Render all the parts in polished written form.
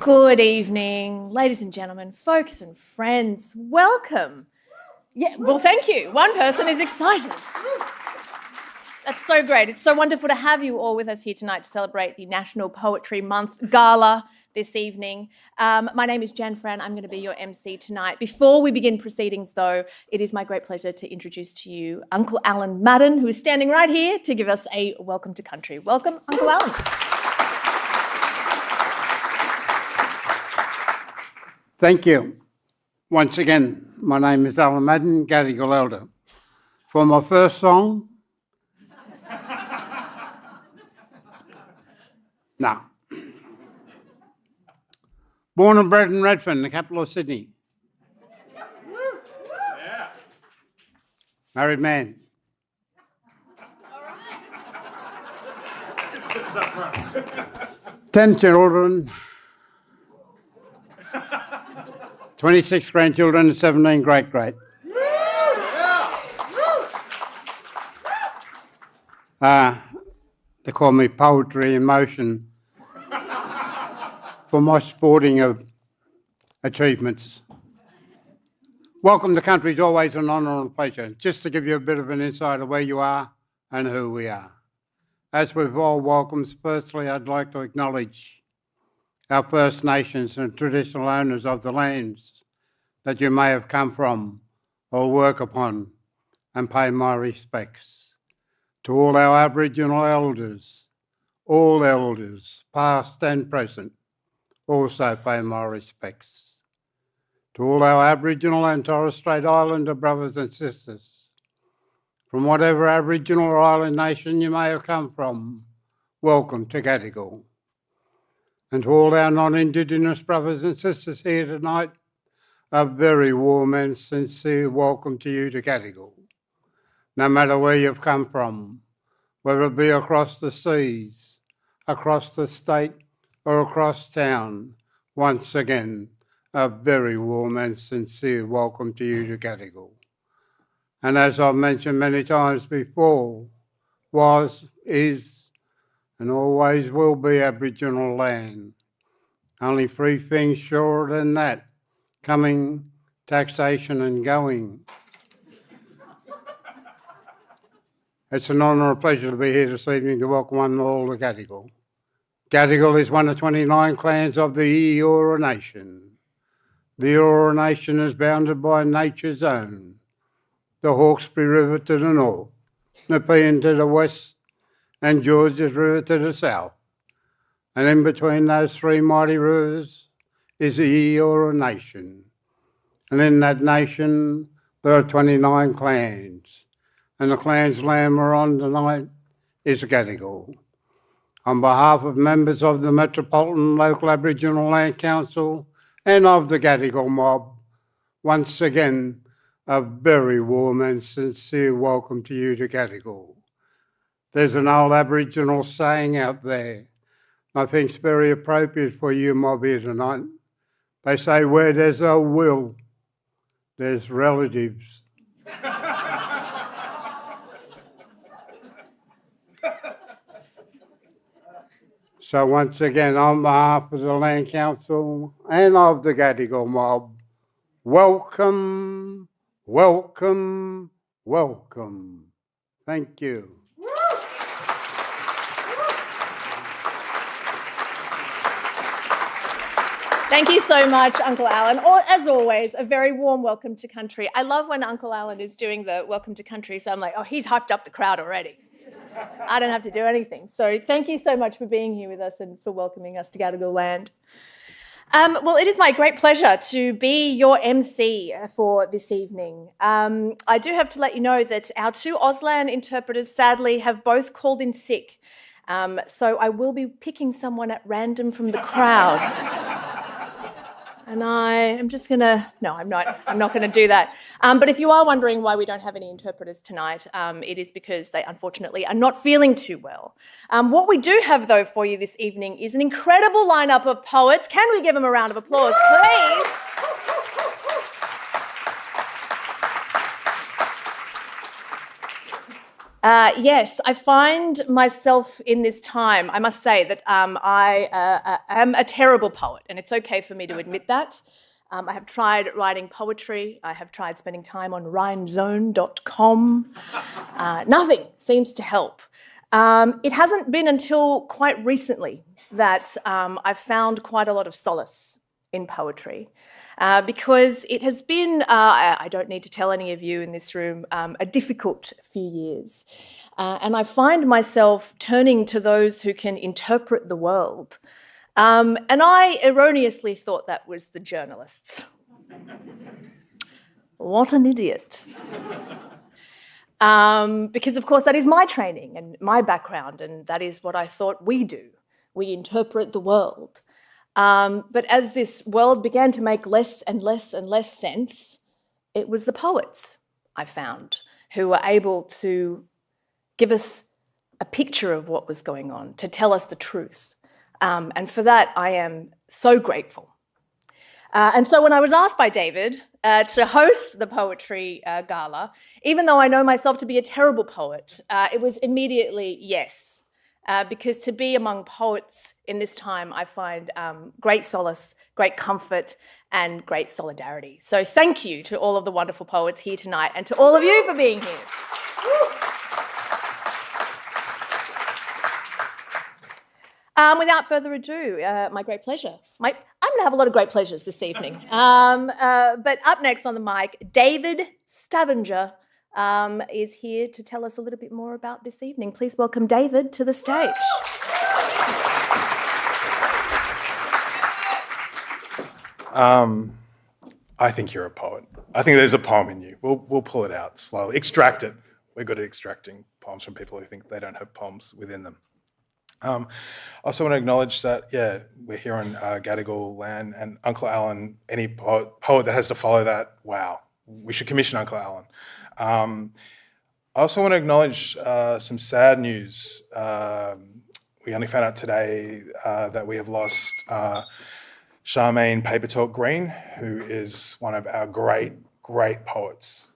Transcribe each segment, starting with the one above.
Good evening, ladies and gentlemen, folks and friends. Welcome. Yeah, well, thank you. One person is excited. That's so great. It's so wonderful to have you all with us here tonight to celebrate the National Poetry Month Gala this evening. My name is Jan Fran. I'm going to be your MC tonight. Before we begin proceedings, though, it is my great pleasure to introduce to you Uncle Alan Madden, who is standing right here to give us a welcome to country. Welcome, Uncle Alan. Thank you. Once again, my name is Alan Madden, Gadigal Elder. For my first song, no. Born and bred in Redfern, the capital of Sydney. Yeah. Married man. All right. 10 children. 26 grandchildren and 17 great-great. They call me Poetry in Motion for my sporting achievements. Welcome to country is always an honour and a pleasure. Just to give you a bit of an insight of where you are and who we are. As with all welcomes, firstly I'd like to acknowledge our First Nations and traditional owners of the lands that you may have come from or work upon, and pay my respects to all our Aboriginal elders, all elders, past and present, also pay my respects to all our Aboriginal and Torres Strait Islander brothers and sisters, from whatever Aboriginal or island nation you may have come from. Welcome to Gadigal. And to all our non-Indigenous brothers and sisters here tonight, a very warm and sincere welcome to you to Gadigal. No matter where you've come from, whether it be across the seas, across the state, or across town, once again, a very warm and sincere welcome to you to Gadigal. And as I've mentioned many times before, was, is, and always will be Aboriginal land. Only three things surer than that: coming, taxation and going. It's an honour and a pleasure to be here this evening to welcome one and all to Gadigal. Gadigal is one of 29 clans of the Eora Nation. The Eora Nation is bounded by nature's own, the Hawkesbury River to the north, Nepean to the west, and Georges River to the south. And in between those three mighty rivers is the Eora Nation. And in that nation, there are 29 clans. And the clan's land we're on tonight is Gadigal. On behalf of members of the Metropolitan Local Aboriginal Land Council and of the Gadigal mob, once again, a very warm and sincere welcome to you to Gadigal. There's an old Aboriginal saying out there, I think it's very appropriate for you mob here tonight. They say, where there's a will, there's relatives. So once again, on behalf of the Land Council and of the Gadigal mob, welcome, welcome, welcome. Thank you. Thank you so much, Uncle Alan. Or, as always, a very warm welcome to country. I love when Uncle Alan is doing the welcome to country, so I'm like, oh, he's hyped up the crowd already. I don't have to do anything. So thank you so much for being here with us and for welcoming us to Gadigal land. Well, it is my great pleasure to be your MC for this evening. I do have to let you know that our two AUSLAN interpreters sadly have both called in sick. So I will be picking someone at random from the crowd. And I am just going to, no, I'm not going to do that. But if you are wondering why we don't have any interpreters tonight, it is because they unfortunately are not feeling too well. What we do have, though, for you this evening is an incredible lineup of poets. Can we give them a round of applause, please? Yes, I find myself in this time, I must say that I am a terrible poet, and it's okay for me to admit that. I have tried writing poetry. I have tried spending time on rhymezone.com. Nothing seems to help. It hasn't been until quite recently that I've found quite a lot of solace in poetry. Because it has been, I don't need to tell any of you in this room, a difficult few years. And I find myself turning to those who can interpret the world. And I erroneously thought that was the journalists. What an idiot. Because, of course, that is my training and my background, and that is what I thought we do. We interpret the world. But as this world began to make less and less and less sense, it was the poets, I found, who were able to give us a picture of what was going on, to tell us the truth. And for that, I am so grateful. And so when I was asked by David to host the Poetry Gala, even though I know myself to be a terrible poet, it was immediately yes. Because to be among poets in this time, I find great solace, great comfort, and great solidarity. So thank you to all of the wonderful poets here tonight, and to all of you for being here. Without further ado, my great pleasure. I'm going to have a lot of great pleasures this evening. But up next on the mic, David Stavanger is here to tell us a little bit more about this evening. Please welcome David to the stage. I think you're a poet. I think there's a poem in you. We'll pull it out slowly. Extract it. We're good at extracting poems from people who think they don't have poems within them. I also want to acknowledge that, we're here on Gadigal land, and Uncle Alan, any poet that has to follow that, wow, we should commission Uncle Alan. I also want to acknowledge some sad news. We only found out today that we have lost Charmaine Paper Talk Green, who is one of our great poets,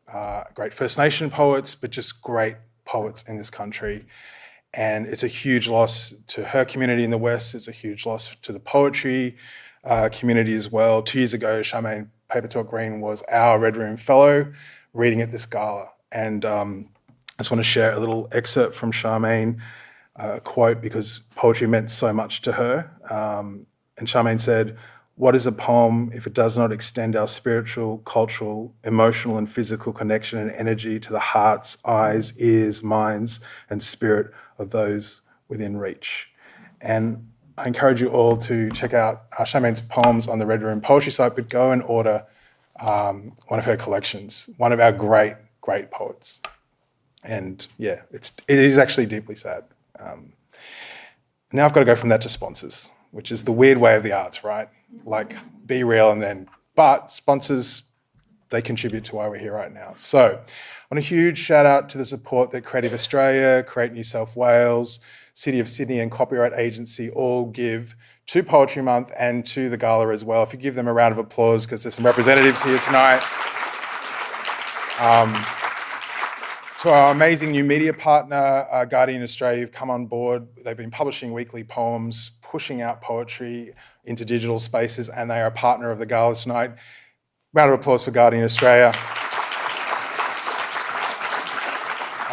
great First Nation poets, but just great poets in this country. And it's a huge loss to her community in the West. It's a huge loss to the poetry community as well. 2 years ago, Charmaine Paper Talk Green was our Red Room Fellow reading at this gala. And I just want to share a little excerpt from Charmaine, a quote, because poetry meant so much to her. And Charmaine said, "What is a poem if it does not extend our spiritual, cultural, emotional and physical connection and energy to the hearts, eyes, ears, minds and spirit of those within reach?" And I encourage you all to check out Charmaine's poems on the Red Room Poetry site, but go and order one of her collections, one of our great poets. And it is actually deeply sad. Now I've got to go from that to sponsors, which is the weird way of the arts, right? Like, be real but sponsors, they contribute to why we're here right now. So on a huge shout out to the support that Creative Australia, Create New South Wales, City of Sydney and Copyright Agency all give to Poetry Month and to the gala as well. If you give them a round of applause, because there's some representatives here tonight. To our amazing new media partner, Guardian Australia, who've come on board. They've been publishing weekly poems, pushing out poetry into digital spaces, and they are a partner of the gala tonight. Round of applause for Guardian Australia.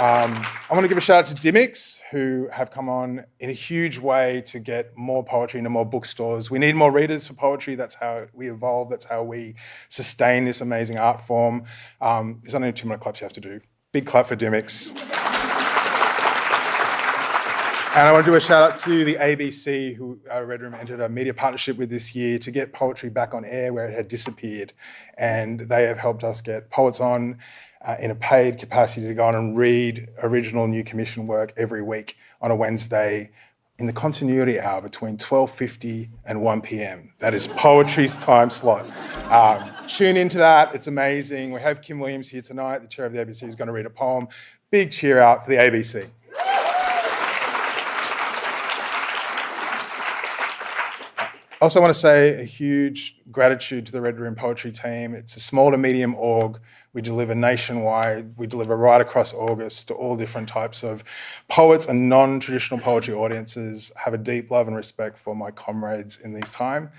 I want to give a shout out to Dimmicks, who have come on in a huge way to get more poetry into more bookstores. We need more readers for poetry. That's how we evolve. That's how we sustain this amazing art form. There's only 2 more claps you have to do. Big clap for Dimmicks. And I want to do a shout out to the ABC, who Red Room entered a media partnership with this year to get poetry back on air where it had disappeared. And they have helped us get poets on in a paid capacity to go on and read original new commission work every week on a Wednesday in the continuity hour between 12:50 and 1 p.m. That is poetry's time slot. Tune into that. It's amazing. We have Kim Williams here tonight, the chair of the ABC, who's going to read a poem. Big cheer out for the ABC. Also want to say a huge gratitude to the Red Room Poetry team. It's a small to medium org. We deliver nationwide. We deliver right across August to all different types of poets and non-traditional poetry audiences. Have a deep love and respect for my comrades in this time.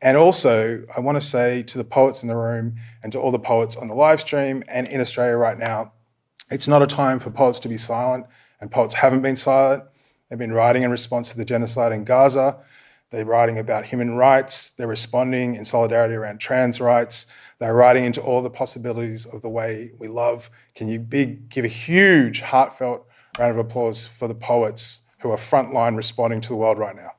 And also, I want to say to the poets in the room and to all the poets on the live stream and in Australia right now, it's not a time for poets to be silent, and poets haven't been silent. They've been writing in response to the genocide in Gaza. They're writing about human rights. They're responding in solidarity around trans rights. They're writing into all the possibilities of the way we love. Can you give a huge, heartfelt round of applause for the poets who are frontline responding to the world right now?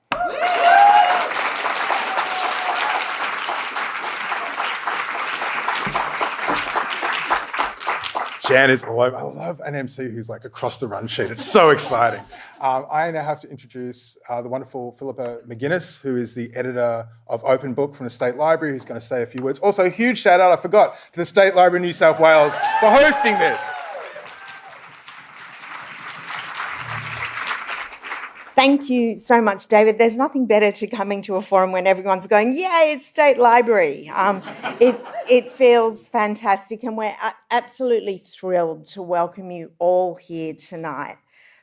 Jan is all over. I love an MC who's like across the run sheet. It's so exciting. I now have to introduce the wonderful Philippa McGuinness, who is the editor of Open Book from the State Library, who's going to say a few words. Also, a huge shout out, I forgot, to the State Library of New South Wales for hosting this. Thank you so much, David. There's nothing better to coming to a forum when everyone's going, yay, it's State Library. It feels fantastic, and we're absolutely thrilled to welcome you all here tonight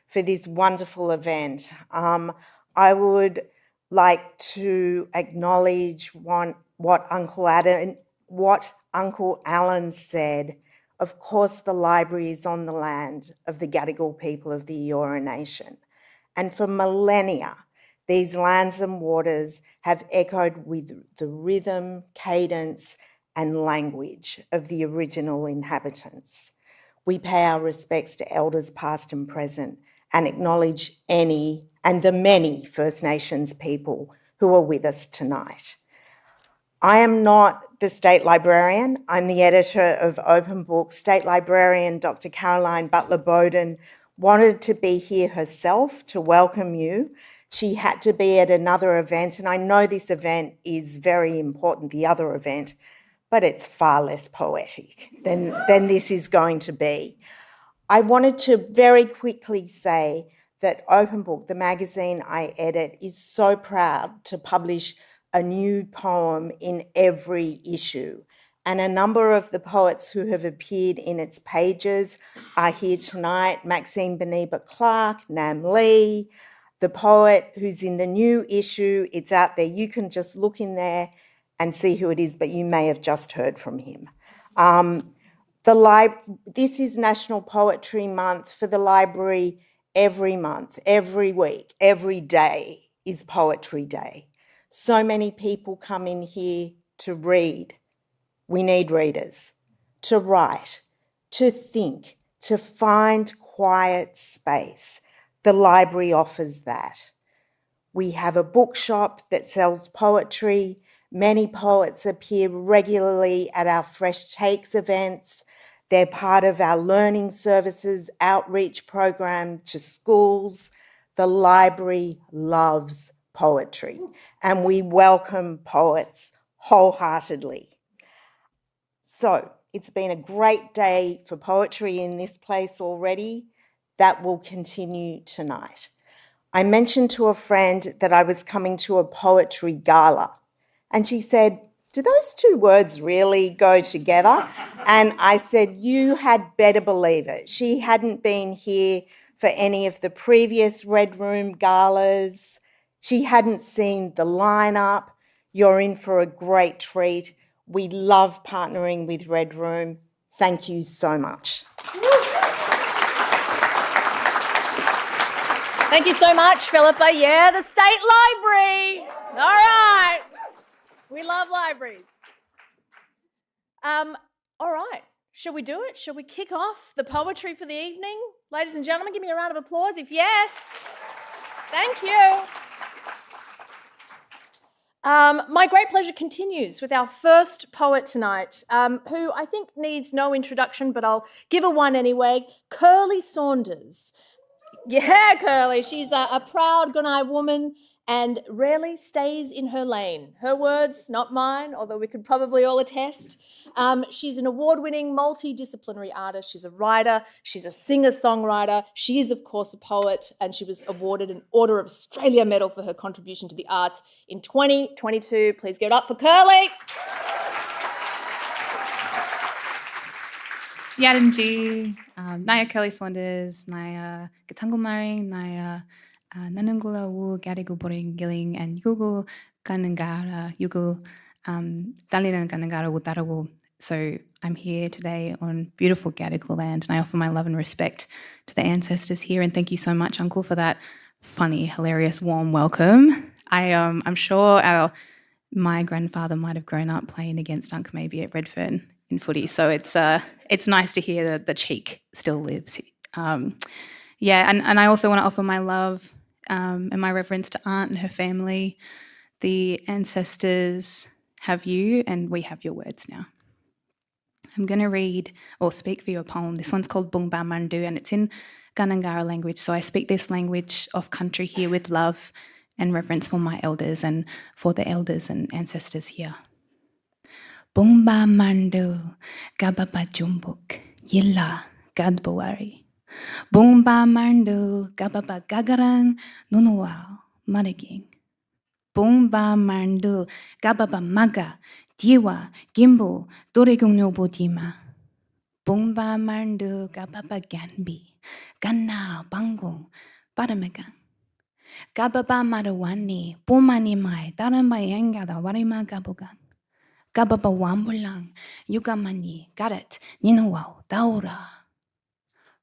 for this wonderful event. I would like to acknowledge what Uncle Alan said. Of course, the library is on the land of the Gadigal people of the Eora Nation. And for millennia, these lands and waters have echoed with the rhythm, cadence, and language of the original inhabitants. We pay our respects to elders past and present and acknowledge any and the many First Nations people who are with us tonight. I am not the State Librarian. I'm the editor of Open Book. State Librarian Dr. Caroline Butler-Bowden wanted to be here herself to welcome you. She had to be at another event, and I know this event is very important, the other event, but it's far less poetic than this is going to be. I wanted to very quickly say that Open Book, the magazine I edit, is so proud to publish a new poem in every issue. And a number of the poets who have appeared in its pages are here tonight. Maxine Beneba Clarke, Nam Lee, the poet who's in the new issue. It's out there. You can just look in there and see who it is, but you may have just heard from him. This is National Poetry Month for the library. Every month, every week, every day is Poetry Day. So many people come in here to read. We need readers, to write, to think, to find quiet space. The library offers that. We have a bookshop that sells poetry. Many poets appear regularly at our Fresh Takes events. They're part of our learning services outreach program to schools. The library loves poetry, and we welcome poets wholeheartedly. So it's been a great day for poetry in this place already. That will continue tonight. I mentioned to a friend that I was coming to a poetry gala, and she said, do those two words really go together? And I said, you had better believe it. She hadn't been here for any of the previous Red Room galas. She hadn't seen the lineup. You're in for a great treat. We love partnering with Red Room. Thank you so much. Thank you so much, Philippa. Yeah, the State Library. All right. We love libraries. All right. Shall we do it? Shall we kick off the poetry for the evening? Ladies and gentlemen, give me a round of applause if yes. Thank you. My great pleasure continues with our first poet tonight, who I think needs no introduction, but I'll give her one anyway, Kirli Saunders. Yeah, Kirli. She's a proud Gunai woman and rarely stays in her lane. Her words, not mine, although we could probably all attest. She's an award-winning multidisciplinary artist. She's a writer, she's a singer-songwriter, she is, of course, a poet, and she was awarded an Order of Australia Medal for her contribution to the arts in 2022. Please give it up for Kirli. 야든지 나야 Kirli Saunders, 나야 한국말인 나야 나는 골라우 가리고 버린 길링 and 유고 가는 가라 유고 달리는 가는 가라고 따라고. So I'm here today on beautiful Gadigal land, and I offer my love and respect to the ancestors here, and thank you so much, Uncle, for that funny, hilarious, warm welcome. I'm sure my grandfather might have grown up playing against Unc maybe at Redfern in footy, so it's nice to hear that the cheek still lives. And I also want to offer my love and my reverence to Aunt and her family. The ancestors have you, and we have your words now. I'm going to read or speak for you a poem. This one's called Bungba Mandu, and it's in Ganangara language. So I speak this language of country here with love and reverence for my elders and for the elders and ancestors here. Bungba Mandu, Gababa Jumbuk, Yilla, Gadbawari. Bungba Mandu, Gababa Gagarang, Nunuwao, Mariging. Bungba Mandu, Gababa Maga, Diwa, Gimbo, Doregungno Bodima. Bungba Mandu, Gababa Ganbi, Ganna, Bangung, Badamagang. Gababa Marawani, Bumani Mai, Daramba Yangada, Warima Gabogang. Gababa Wambulang, Yugamani, Garet, Ninawao, Daura.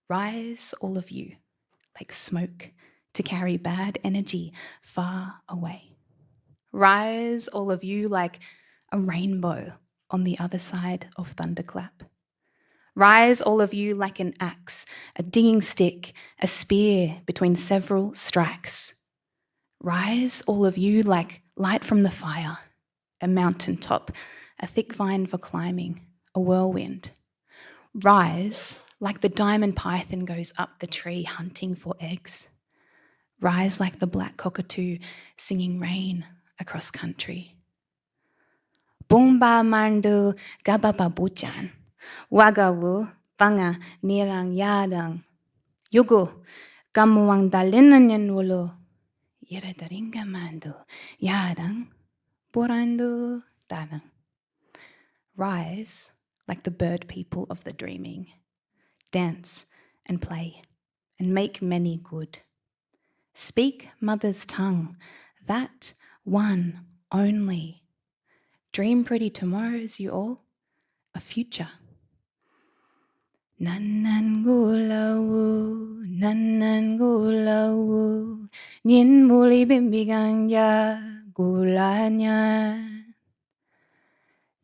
Rise, all of you, like smoke, to carry bad energy far away. Rise, all of you, like a rainbow on the other side of thunderclap. Rise, all of you, like an axe, a dinging stick, a spear between several strikes. Rise, all of you, like light from the fire, a mountaintop, a thick vine for climbing, a whirlwind. Rise, like the diamond python goes up the tree hunting for eggs. Rise like the black cockatoo singing rain across country. Bungba Mandu Gababa Buchan, Wagawu, Banga, Nirang Yadang, Yugu, Gamuang Dalinan Wulu, Yeradaringa Mandu, Yadang, Burandu, Danang. Rise like the bird people of the dreaming. Dance and play and make many good. Speak mother's tongue, that one only. Dream pretty tomorrows, you all, a future. Nanan gulawu, nien muli bimbigang ya gulanya.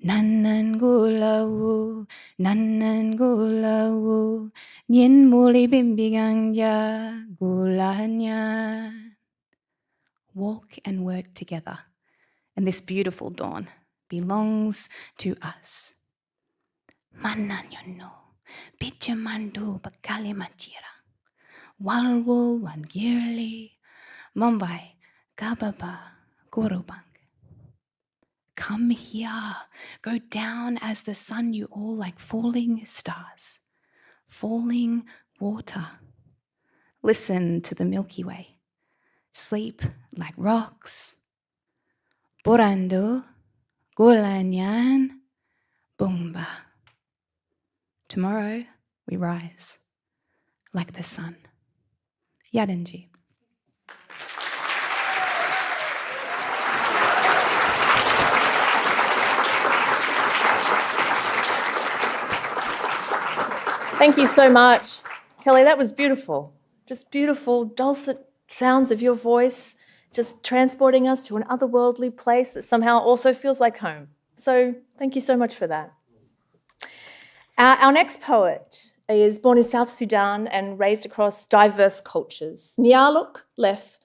Nanan gulawu, nien muli bimbigang ya gulanya. Walk and work together, and this beautiful dawn belongs to us. Mananyono, pichamandu bakali machira, walwo wangirli, Mumbai, Gababa, Gurubang. Come here, go down as the sun, you all, like falling stars, falling water. Listen to the Milky Way. Sleep like rocks. Burandu, Gulanyan, Bungba. Tomorrow we rise like the sun. Yadanji. Thank you so much. Kirli, that was beautiful. Just beautiful, dulcet sounds of your voice, just transporting us to an otherworldly place that somehow also feels like home. So thank you so much for that. Our next poet is born in South Sudan and raised across diverse cultures. Nyaluak Leth,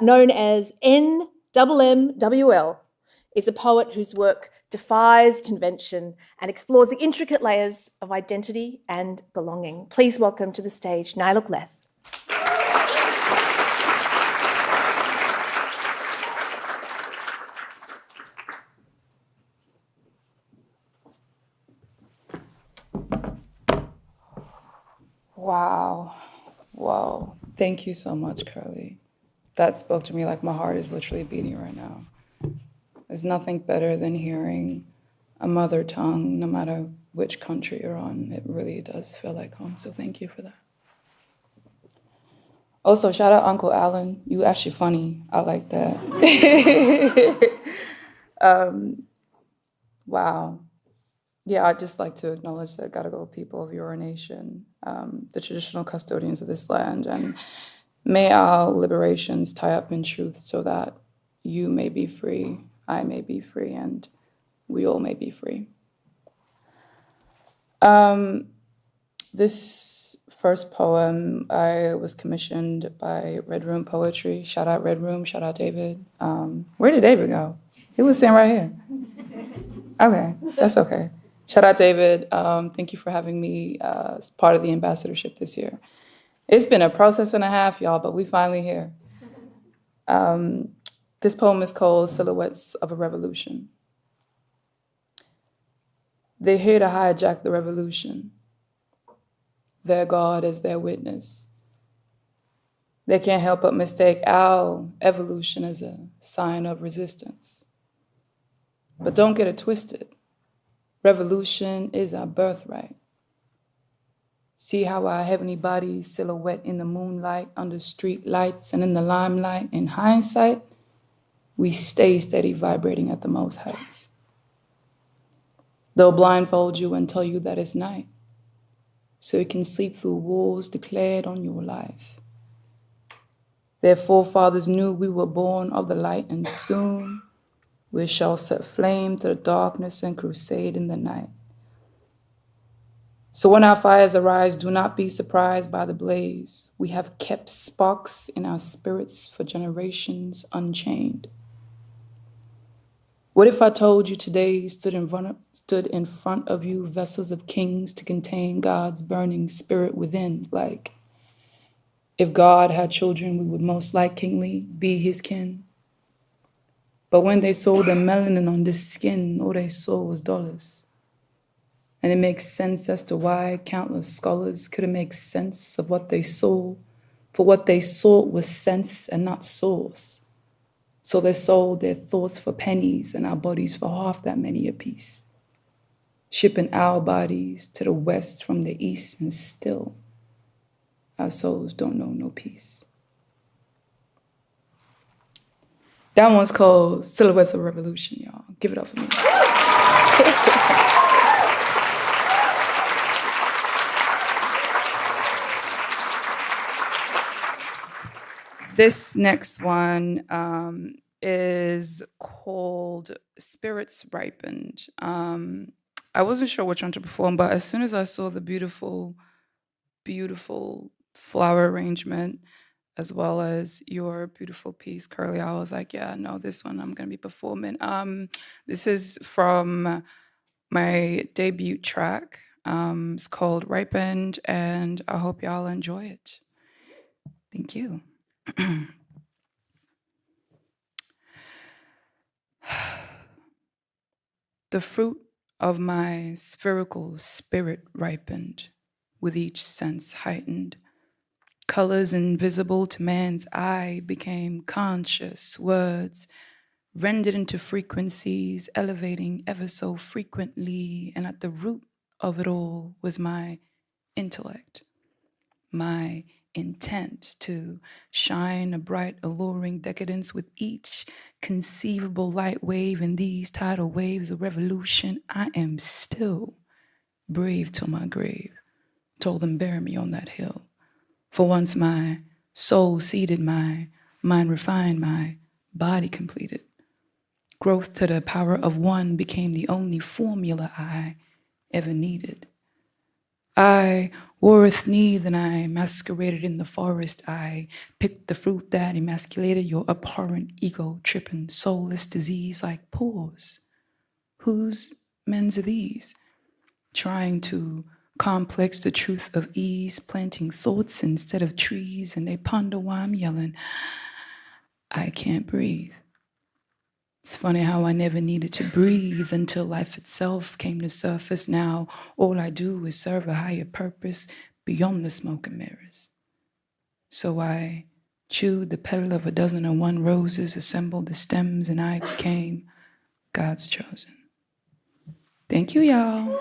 known as NMMWL, is a poet whose work defies convention and explores the intricate layers of identity and belonging. Please welcome to the stage Nyaluak Leth. Wow. Whoa. Thank you so much, Kirli. That spoke to me like my heart is literally beating right now. There's nothing better than hearing a mother tongue, no matter which country you're on. It really does feel like home. So thank you for that. Also, shout out Uncle Alan. You actually funny. I like that. Wow. Yeah, I'd just like to acknowledge the Gadigal people of your nation, the traditional custodians of this land, and may our liberations tie up in truth so that you may be free, I may be free, and we all may be free. This first poem, I was commissioned by Red Room Poetry. Shout out Red Room, shout out David. Where did David go? He was sitting right here. Okay, that's okay. Shout out David. Thank you for having me as part of the ambassadorship this year. It's been a process and a half, y'all, but we finally here. This poem is called Silhouettes of a Revolution. They're here to hijack the revolution. Their God is their witness. They can't help but mistake our evolution as a sign of resistance. But don't get it twisted. Revolution is our birthright. See how our heavenly bodies silhouette in the moonlight, under street lights, and in the limelight. In hindsight, we stay steady vibrating at the most heights. They'll blindfold you and tell you that it's night, so you can sleep through wars declared on your life. Their forefathers knew we were born of the light, and soon we shall set flame to the darkness and crusade in the night. So when our fires arise, do not be surprised by the blaze. We have kept sparks in our spirits for generations unchained. What if I told you today stood in front of you vessels of kings to contain God's burning spirit within? Like, if God had children, we would most likely be his kin. But when they saw the melanin on the skin, all they saw was dollars. And it makes sense as to why countless scholars couldn't make sense of what they saw, for what they sought was sense and not source. So they sold their thoughts for pennies and our bodies for half that many apiece, shipping our bodies to the west from the east, and still our souls don't know no peace. That one's called Silhouettes of Revolution, y'all. Give it up for me. This next one is called Spirits Ripened. I wasn't sure which one to perform, but as soon as I saw the beautiful, beautiful flower arrangement, as well as your beautiful piece, Kirli, I was like, yeah, no, this one I'm going to be performing. This is from my debut track. It's called Ripened, and I hope y'all enjoy it. Thank you. The fruit of my spherical spirit ripened, with each sense heightened. Colors invisible to man's eye became conscious words, rendered into frequencies, elevating ever so frequently, and at the root of it all was my intellect, my intent to shine a bright, alluring decadence with each conceivable light wave in these tidal waves of revolution. I am still brave till my grave. Told them, bury me on that hill. For once my soul seeded, my mind refined, my body completed. Growth to the power of one became the only formula I ever needed. I worth need than I masqueraded in the forest. I picked the fruit that emasculated your abhorrent ego-tripping soulless disease like pores. Whose men's are these? Trying to complex the truth of ease, planting thoughts instead of trees, and they ponder why I'm yelling, I can't breathe. It's funny how I never needed to breathe until life itself came to surface. Now all I do is serve a higher purpose, beyond the smoke and mirrors. So I chewed the petal of 101 roses, assembled the stems, and I became God's chosen. Thank you, y'all.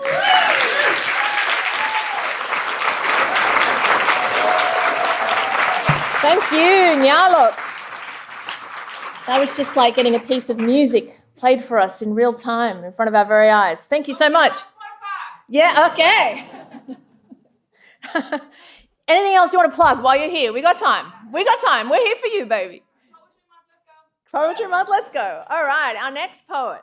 Thank you, Nyaluak. That was just like getting a piece of music played for us in real time in front of our very eyes. Thank you so much. Yeah, okay. Anything else you want to plug while you're here? We got time. We got time. We're here for you, baby. Poetry Month, let's go. All right, our next poet.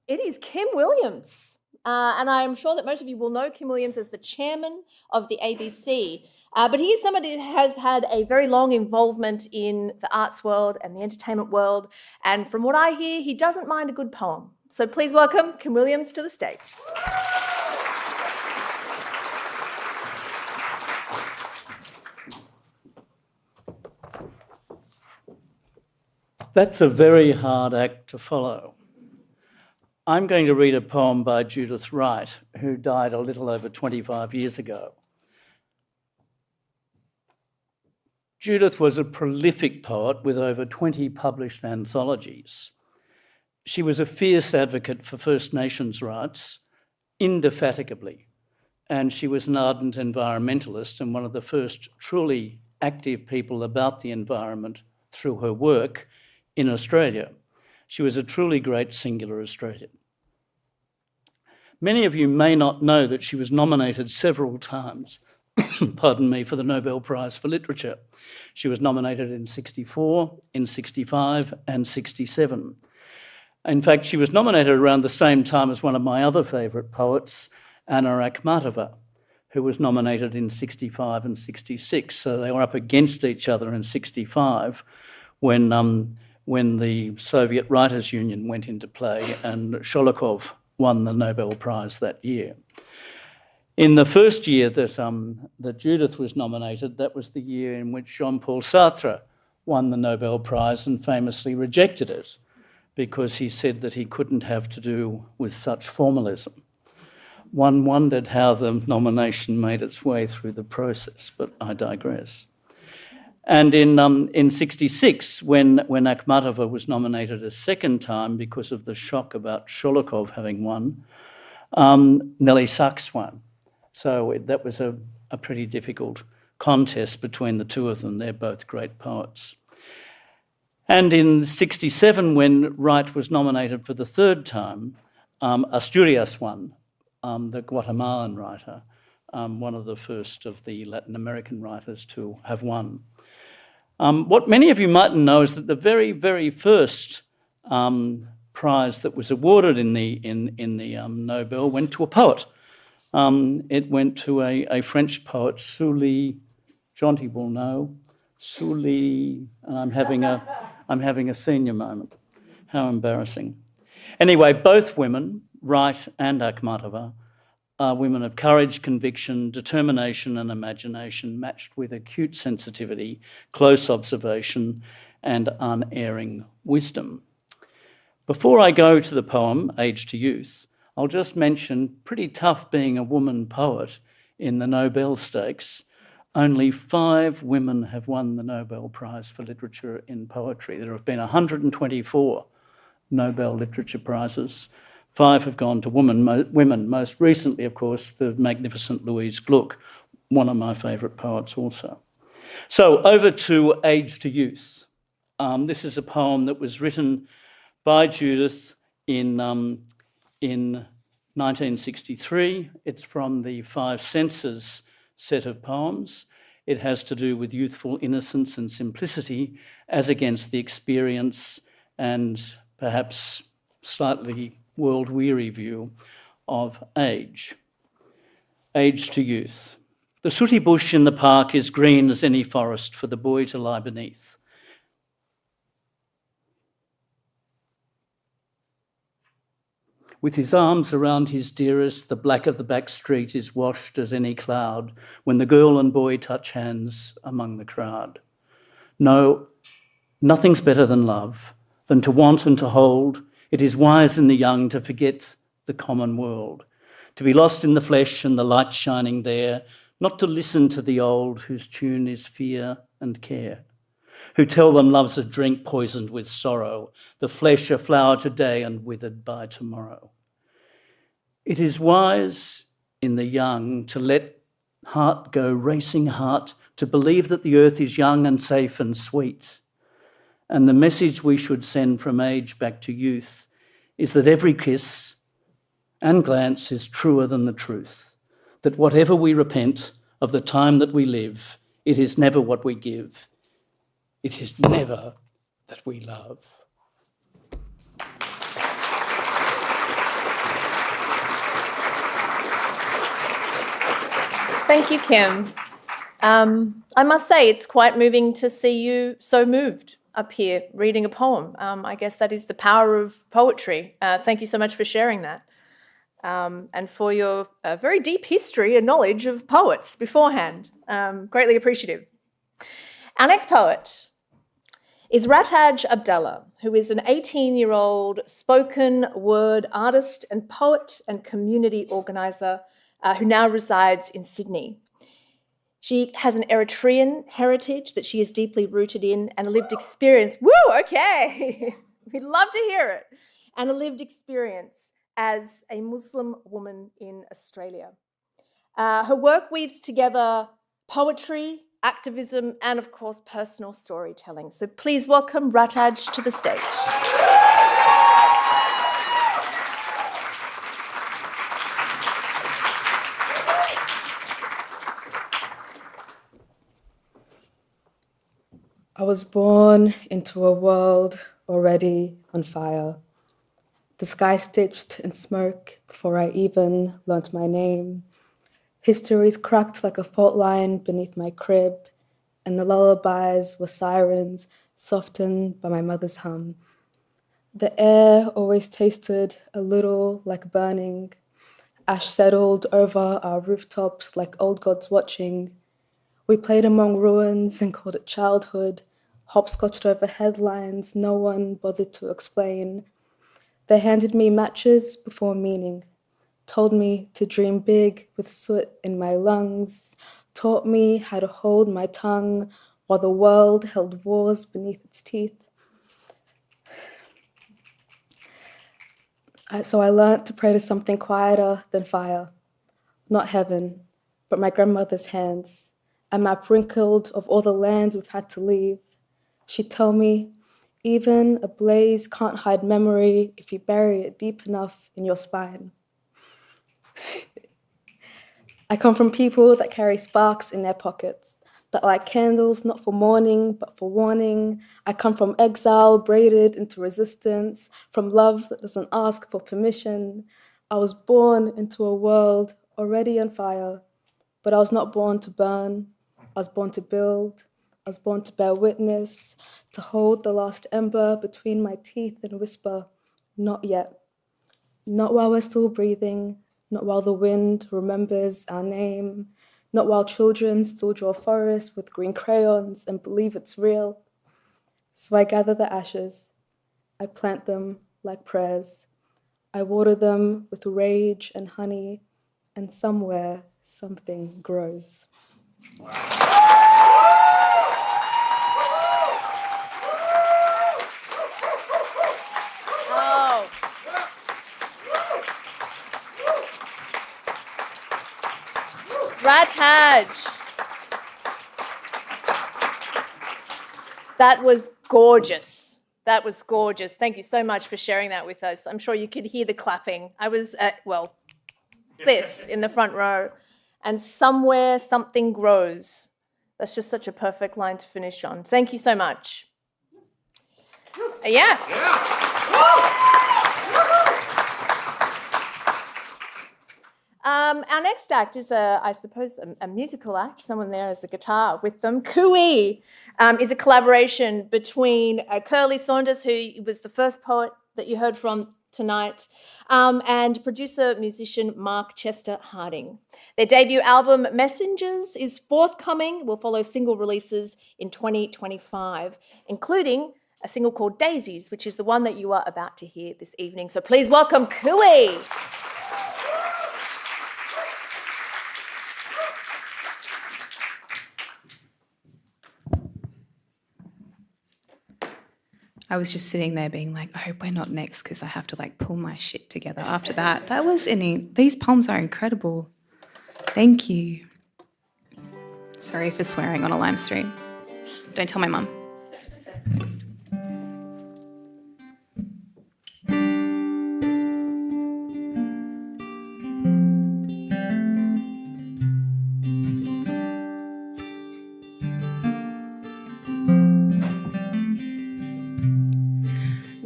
It is Kim Williams. And I'm sure that most of you will know Kim Williams as the chairman of the ABC. But he is somebody that has had a very long involvement in the arts world and the entertainment world. And from what I hear, he doesn't mind a good poem. So please welcome Kim Williams to the stage. That's a very hard act to follow. I'm going to read a poem by Judith Wright, who died a little over 25 years ago. Judith was a prolific poet with over 20 published anthologies. She was a fierce advocate for First Nations rights, indefatigably, and she was an ardent environmentalist and one of the first truly active people about the environment through her work in Australia. She was a truly great singular Australian. Many of you may not know that she was nominated several times, pardon me, for the Nobel Prize for Literature. She was nominated in 64, in 65 and 67. In fact, she was nominated around the same time as one of my other favourite poets, Anna Akhmatova, who was nominated in 65 and 66. So they were up against each other in 65 when the Soviet Writers' Union went into play and Sholokhov won the Nobel Prize that year. In the first year that Judith was nominated, that was the year in which Jean-Paul Sartre won the Nobel Prize and famously rejected it because he said that he couldn't have to do with such formalism. One wondered how the nomination made its way through the process, but I digress. And in 66, when Akhmatova was nominated a second time because of the shock about Sholokhov having won, Nelly Sachs won. So that was a pretty difficult contest between the two of them. They're both great poets. And in 67, when Wright was nominated for the third time, Asturias won, the Guatemalan writer, one of the first of the Latin American writers to have won. What many of you mightn't know is that the very, very first prize that was awarded in the Nobel went to a poet. It went to a French poet, Sully. Jonty will know. Sully, and I'm having a senior moment. How embarrassing. Anyway, both women, Wright and Akhmatova, are women of courage, conviction, determination and imagination, matched with acute sensitivity, close observation and unerring wisdom. Before I go to the poem, Age to Youth, I'll just mention, pretty tough being a woman poet in the Nobel Stakes. Only 5 women have won the Nobel Prize for Literature in Poetry. There have been 124 Nobel Literature Prizes. 5 have gone to women, most recently, of course, the magnificent Louise Gluck, one of my favourite poets also. So over to Age to Youth. This is a poem that was written by Judith in 1963. It's from the 5 Senses set of poems. It has to do with youthful innocence and simplicity as against the experience and perhaps slightly world-weary view of age. Age to Youth. The sooty bush in the park is green as any forest for the boy to lie beneath. With his arms around his dearest, the black of the back street is washed as any cloud when the girl and boy touch hands among the crowd. No, nothing's better than love, than to want and to hold. It is wise in the young to forget the common world, to be lost in the flesh and the light shining there, not to listen to the old whose tune is fear and care, who tell them love's a drink poisoned with sorrow, the flesh a flower today and withered by tomorrow. It is wise in the young to let heart go racing heart, to believe that the earth is young and safe and sweet. And the message we should send from age back to youth is that every kiss and glance is truer than the truth, that whatever we repent of the time that we live, it is never what we give, it is never that we love. Thank you, Kim. I must say, it's quite moving to see you so moved up here reading a poem. I guess that is the power of poetry. Thank you so much for sharing that. And for your very deep history and knowledge of poets beforehand. Greatly appreciative. Our next poet is Rataj Abdulla, who is an 18-year-old spoken word artist and poet and community organiser who now resides in Sydney. She has an Eritrean heritage that she is deeply rooted in and a lived experience. Woo, okay. We'd love to hear it. And a lived experience as a Muslim woman in Australia. Her work weaves together poetry, activism, and of course, personal storytelling. So please welcome Rataj to the stage. I was born into a world already on fire. The sky stitched in smoke before I even learnt my name. Histories cracked like a fault line beneath my crib, and the lullabies were sirens softened by my mother's hum. The air always tasted a little like burning. Ash settled over our rooftops like old gods watching. We played among ruins and called it childhood, hopscotched over headlines no one bothered to explain. They handed me matches before meaning, told me to dream big with soot in my lungs, taught me how to hold my tongue while the world held wars beneath its teeth. So I learnt to pray to something quieter than fire, not heaven, but my grandmother's hands, a map wrinkled of all the lands we've had to leave. She'd tell me, even a blaze can't hide memory if you bury it deep enough in your spine. I come from people that carry sparks in their pockets, that light candles not for mourning but for warning. I come from exile braided into resistance, from love that doesn't ask for permission. I was born into a world already on fire, but I was not born to burn. I was born to build. I was born to bear witness, to hold the last ember between my teeth and whisper, not yet. Not while we're still breathing, not while the wind remembers our name, not while children still draw forests with green crayons and believe it's real. So I gather the ashes. I plant them like prayers. I water them with rage and honey, and somewhere something grows. Oh. Rataj. That was gorgeous. That was gorgeous. Thank you so much for sharing that with us. I'm sure you could hear the clapping. I was at, well, this in the front row. And somewhere something grows. That's just such a perfect line to finish on. Thank you so much. Yeah. Our next act is, I suppose, a musical act. Someone there has a guitar with them. Cooee is a collaboration between Kirli Saunders, who was the first poet that you heard from tonight, and producer-musician Mark Chester Harding. Their debut album, Messengers, is forthcoming. Will follow single releases in 2025, including a single called Daisies, which is the one that you are about to hear this evening. So please welcome Cooee. I was just sitting there being like, I hope we're not next because I have to like pull my shit together after that. These poems are incredible. Thank you. Sorry for swearing on a live stream. Don't tell my mum.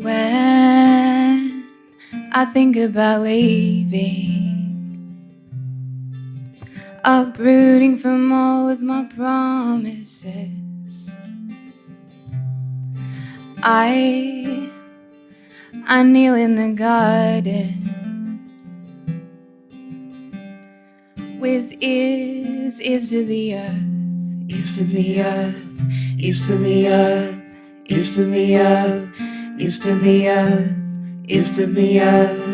When I think about leaving, uprooting from all of my promises, I kneel in the garden with ears to the earth, ears to the earth, ears to the earth, ears to the earth, ears to the earth, ears to the earth.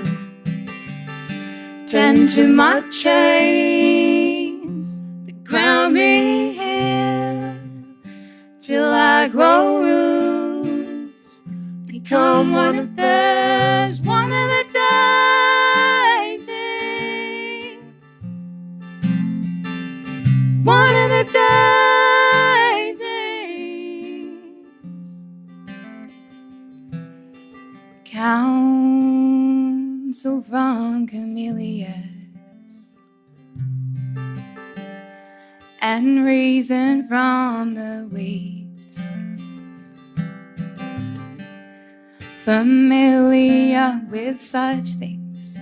Tend to my chains that ground me here till I grow roots, become one of theirs, one of the daisies, one of the daisies. Counsel from camellias and reason from the weeds, familiar with such things.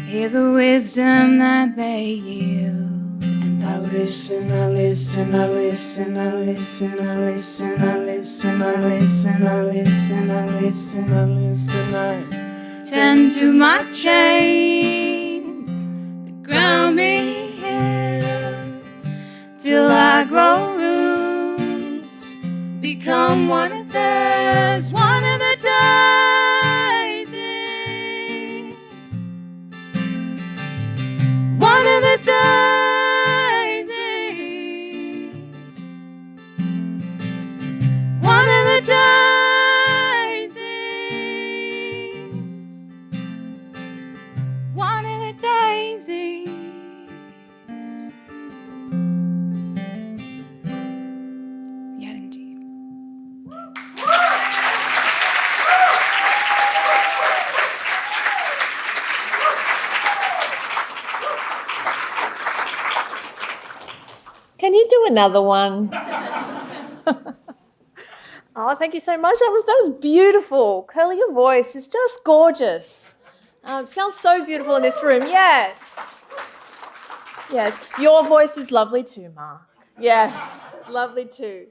Hear the wisdom that they yield, and I listen, I listen, I listen, I listen, I listen, I listen, I listen, I listen, I listen, I listen, I tend to my chains that ground me here till I grow roots, become one of theirs, one of the daisies, one of the daisies, one of the daisies, one of the daisies. Can you do another one? Oh, thank you so much. That was beautiful. Kirli, your voice is just gorgeous. It sounds so beautiful in this room. Yes. Yes. Your voice is lovely too, Mark. Yes. Lovely too.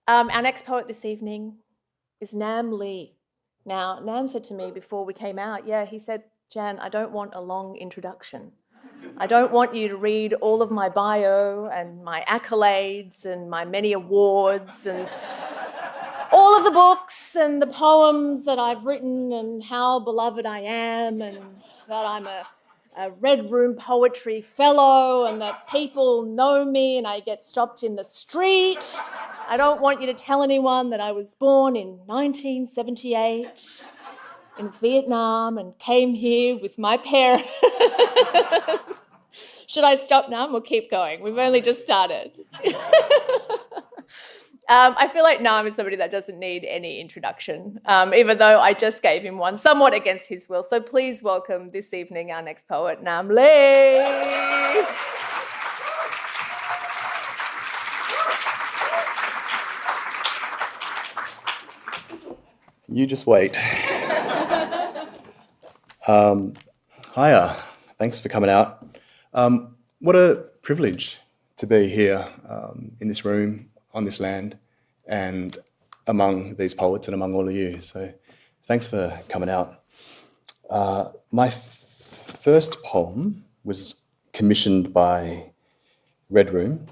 Our next poet this evening is Nam Le. Now, Nam said to me before we came out, he said, Jan, I don't want a long introduction. I don't want you to read all of my bio and my accolades and my many awards and all of the books and the poems that I've written and how beloved I am and that I'm a Red Room Poetry Fellow and that people know me and I get stopped in the street. I don't want you to tell anyone that I was born in 1978 in Vietnam and came here with my parents. Should I stop now or keep going? We've only just started. I feel like Nam is somebody that doesn't need any introduction, even though I just gave him one somewhat against his will. So please welcome this evening our next poet, Nam Le. You just wait. Hiya, thanks for coming out. What a privilege to be here in this room, on this land, and among these poets and among all of you. So thanks for coming out. My first poem was commissioned by Red Room.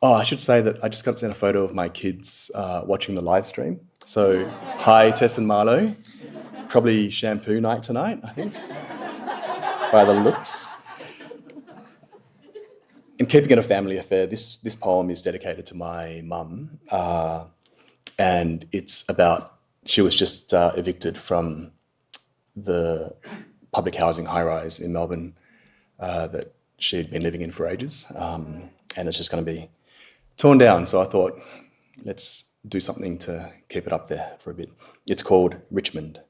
Oh, I should say that I just got sent a photo of my kids watching the live stream. So hi, Tess and Marlo. Probably shampoo night tonight, I think, by the looks. in keeping it a family affair, this poem is dedicated to my mum, and it's about, she was just evicted from the public housing high-rise in Melbourne that she'd been living in for ages, and it's just going to be torn down. So I thought, let's do something to keep it up there for a bit. It's called Richmond.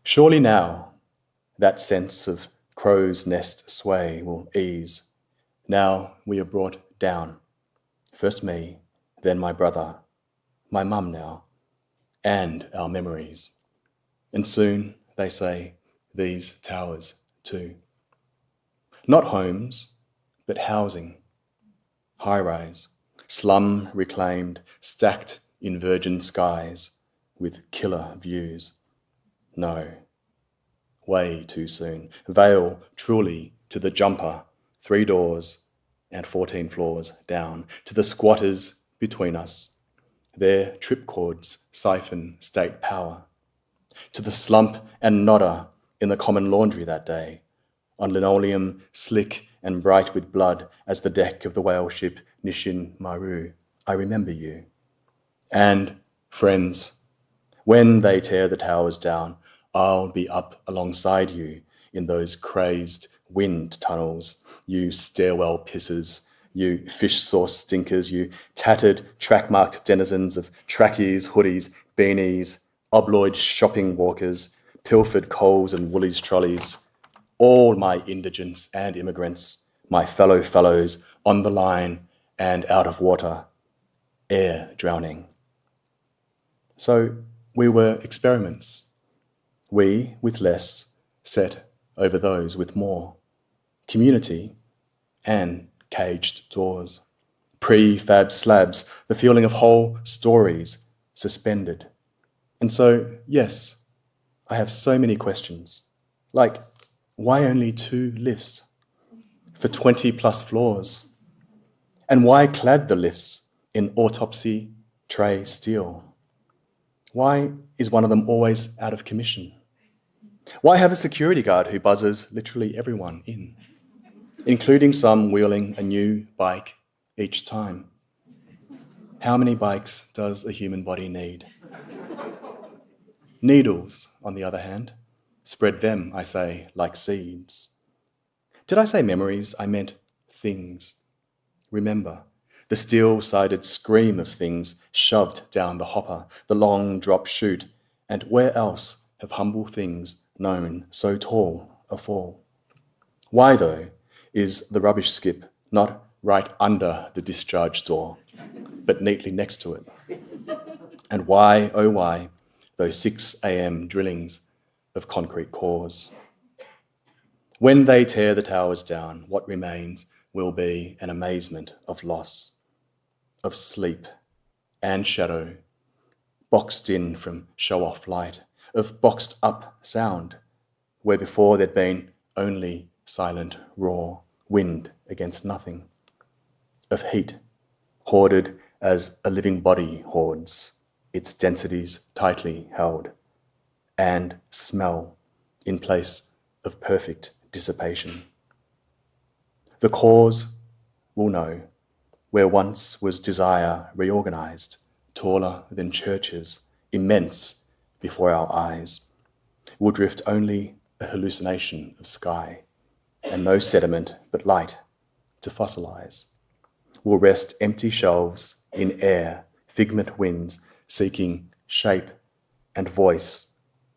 Surely now that sense of crow's nest sway will ease. Now we are brought down. First me, then my brother, my mum now, and our memories. And soon, they say, these towers too. Not homes, but housing. High-rise, slum reclaimed, stacked in virgin skies with killer views. No, way too soon. Veil truly to the jumper, 3 doors and 14 floors down, to the squatters between us. Their tripcords siphon state power. To the slump and nodder in the common laundry that day, on linoleum slick and bright with blood as the deck of the whale ship Nishin Maru, I remember you. And, friends, when they tear the towers down, I'll be up alongside you in those crazed wind tunnels, you stairwell pissers, you fish sauce stinkers, you tattered, track-marked denizens of trackies, hoodies, beanies, obloid shopping walkers, pilfered Coles and Woolies trolleys, all my indigents and immigrants, my fellow fellows on the line and out of water, air drowning. So we were experiments. We with less set over those with more. Community and caged doors. Prefab slabs, the feeling of whole stories suspended. And so, yes, I have so many questions. Like, why only 2 lifts for 20 plus floors? And why clad the lifts in autopsy tray steel? Why is one of them always out of commission? Why have a security guard who buzzes literally everyone in, including some wheeling a new bike each time? How many bikes does a human body need? Needles, on the other hand, spread them, I say, like seeds. Did I say memories? I meant things. Remember, the steel-sided scream of things shoved down the hopper, the long drop chute, and where else have humble things known so tall a fall? Why, though, is the rubbish skip not right under the discharge door, but neatly next to it? And why, oh why, those 6 a.m. drillings of concrete cores? When they tear the towers down, what remains will be an amazement of loss, of sleep and shadow, boxed in from show-off light, of boxed-up sound, where before there'd been only silent, raw wind against nothing, of heat, hoarded as a living body hoards, its densities tightly held, and smell in place of perfect dissipation. The cause will know where once was desire reorganized, taller than churches, immense before our eyes, will drift only a hallucination of sky, and no sediment but light to fossilize. Will rest empty shelves in air, figment winds seeking shape and voice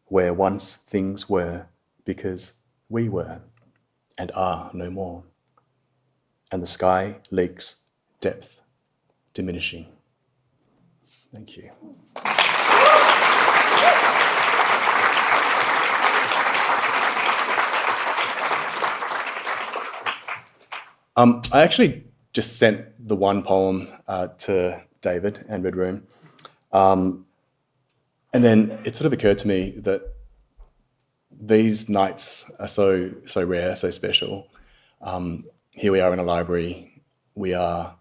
where once things were because we were and are no more. And the sky leaks depth, diminishing. Thank you. I actually just sent the one poem to David and Red Room. And then it sort of occurred to me that these nights are so rare, so special. Here we are in a library. We are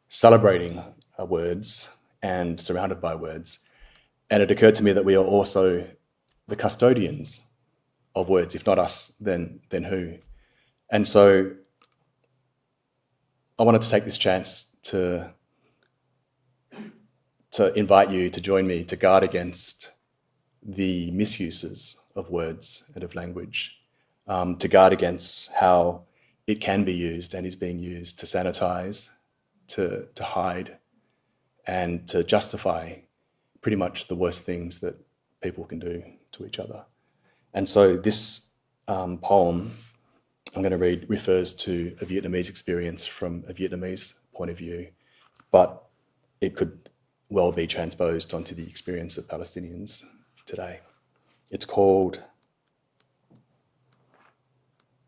celebrating words and surrounded by words. And it occurred to me that we are also the custodians of words. If not us, then who? And so I wanted to take this chance to invite you to join me to guard against the misuses of words and of language, to guard against how it can be used and is being used to sanitize, to hide, and to justify pretty much the worst things that people can do to each other. And so this poem I'm going to read refers to a Vietnamese experience from a Vietnamese point of view, but it could well be transposed onto the experience of Palestinians today. It's called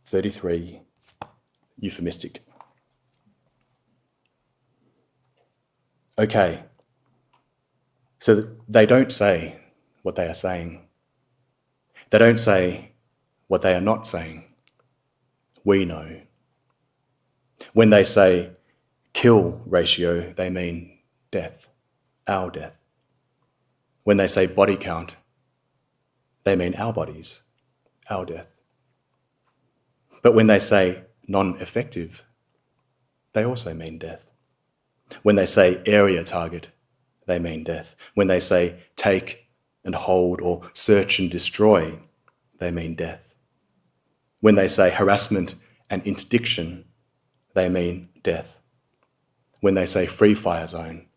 33 Euphemistic. Okay, so they don't say what they are saying. They don't say what they are not saying. We know. When they say kill ratio, they mean death, our death. When they say body count, they mean our bodies, our death. But when they say non-effective, they also mean death. When they say area target, they mean death. When they say take and hold or search and destroy, they mean death. When they say harassment and interdiction, they mean death. When they say free fire zone,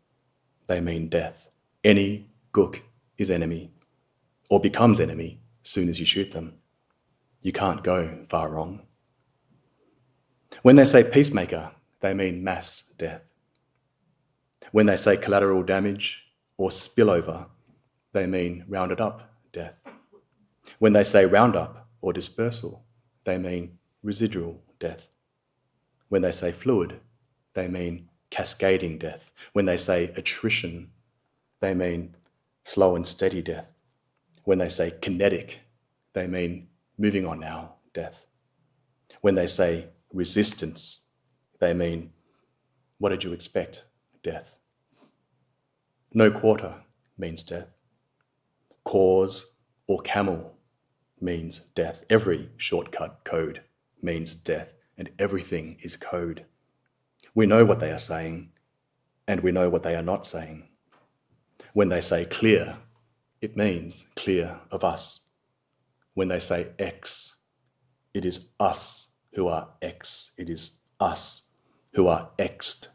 they mean death. Any gook is enemy or becomes enemy as soon as you shoot them. You can't go far wrong. When they say peacemaker, they mean mass death. When they say collateral damage or spillover, they mean rounded up death. When they say roundup or dispersal, they mean residual death. When they say fluid, they mean cascading death. When they say attrition, they mean slow and steady death. When they say kinetic, they mean moving on now death. When they say resistance, they mean what did you expect? Death. No quarter means death. Cause or camel means death. Every shortcut code means death, and everything is code. We know what they are saying, and we know what they are not saying. When they say clear, it means clear of us. When they say X, it is us who are X. It is us who are X'd.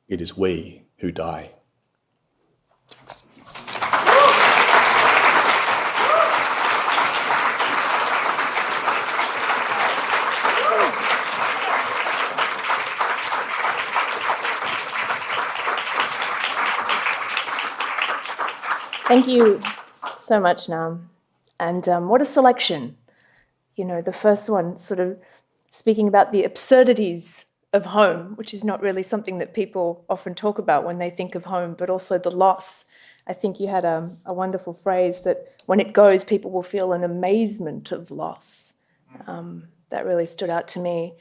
It is we who die. Thanks. Thank you so much, Nam. And what a selection. You know, the first one sort of speaking about the absurdities of home, which is not really something that people often talk about when they think of home, but also the loss. I think you had a wonderful phrase that when it goes, people will feel an amazement of loss. That really stood out to me.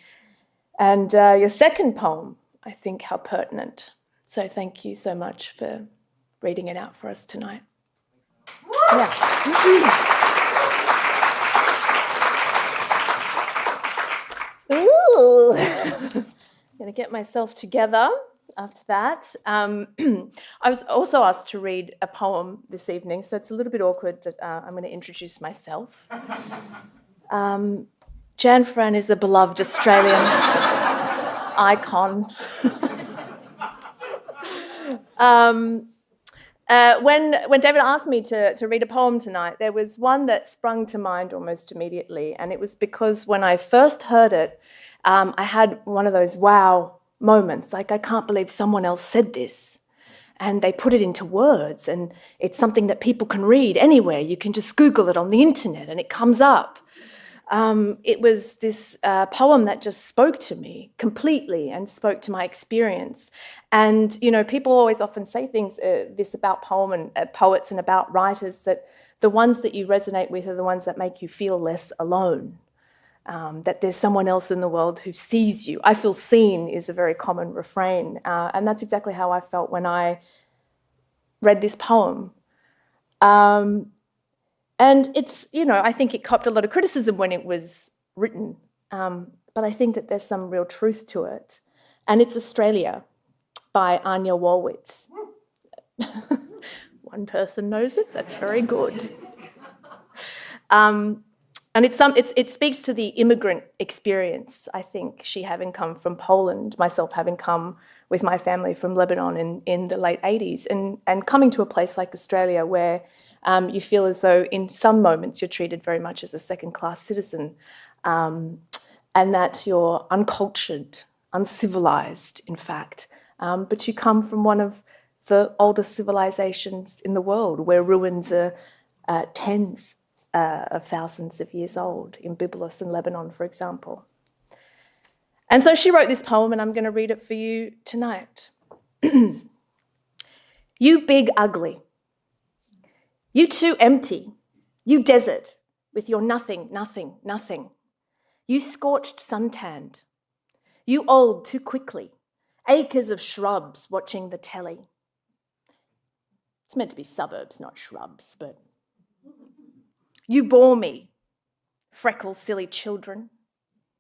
And your second poem, I think how pertinent. So thank you so much for reading it out for us tonight. Yeah. Ooh. I'm going to get myself together after that. I was also asked to read a poem this evening, so it's a little bit awkward that I'm going to introduce myself. Jan Fran is a beloved Australian icon. When David asked me to read a poem tonight, there was one that sprung to mind almost immediately, and it was because when I first heard it, I had one of those wow moments, like I can't believe someone else said this, and they put it into words, and it's something that people can read anywhere. You can just Google it on the internet, and it comes up. It was this poem that just spoke to me completely and spoke to my experience. And, you know, people always often say things, this about poem and poets and about writers, that the ones that you resonate with are the ones that make you feel less alone, that there's someone else in the world who sees you. I feel seen is a very common refrain. And that's exactly how I felt when I read this poem. And it's, you know, I think it copped a lot of criticism when it was written, but but I think that there's some real truth to it. And it's Australia by Anya Wallwitz. One person knows it, that's very good. And it speaks to the immigrant experience, I think, she having come from Poland, myself having come with my family from Lebanon in the late 80s, and coming to a place like Australia where you feel as though in some moments you're treated very much as a second-class citizen, and that you're uncultured, uncivilized, in fact. But you come from one of the oldest civilizations in the world, where ruins are tens of thousands of years old, in Byblos in Lebanon, for example. And so she wrote this poem, and I'm going to read it for you tonight. You big ugly, you too empty, you desert with your nothing, nothing, nothing. You scorched suntanned, you old too quickly, acres of shrubs watching the telly. It's meant to be suburbs, not shrubs, but you bore me, freckle silly children.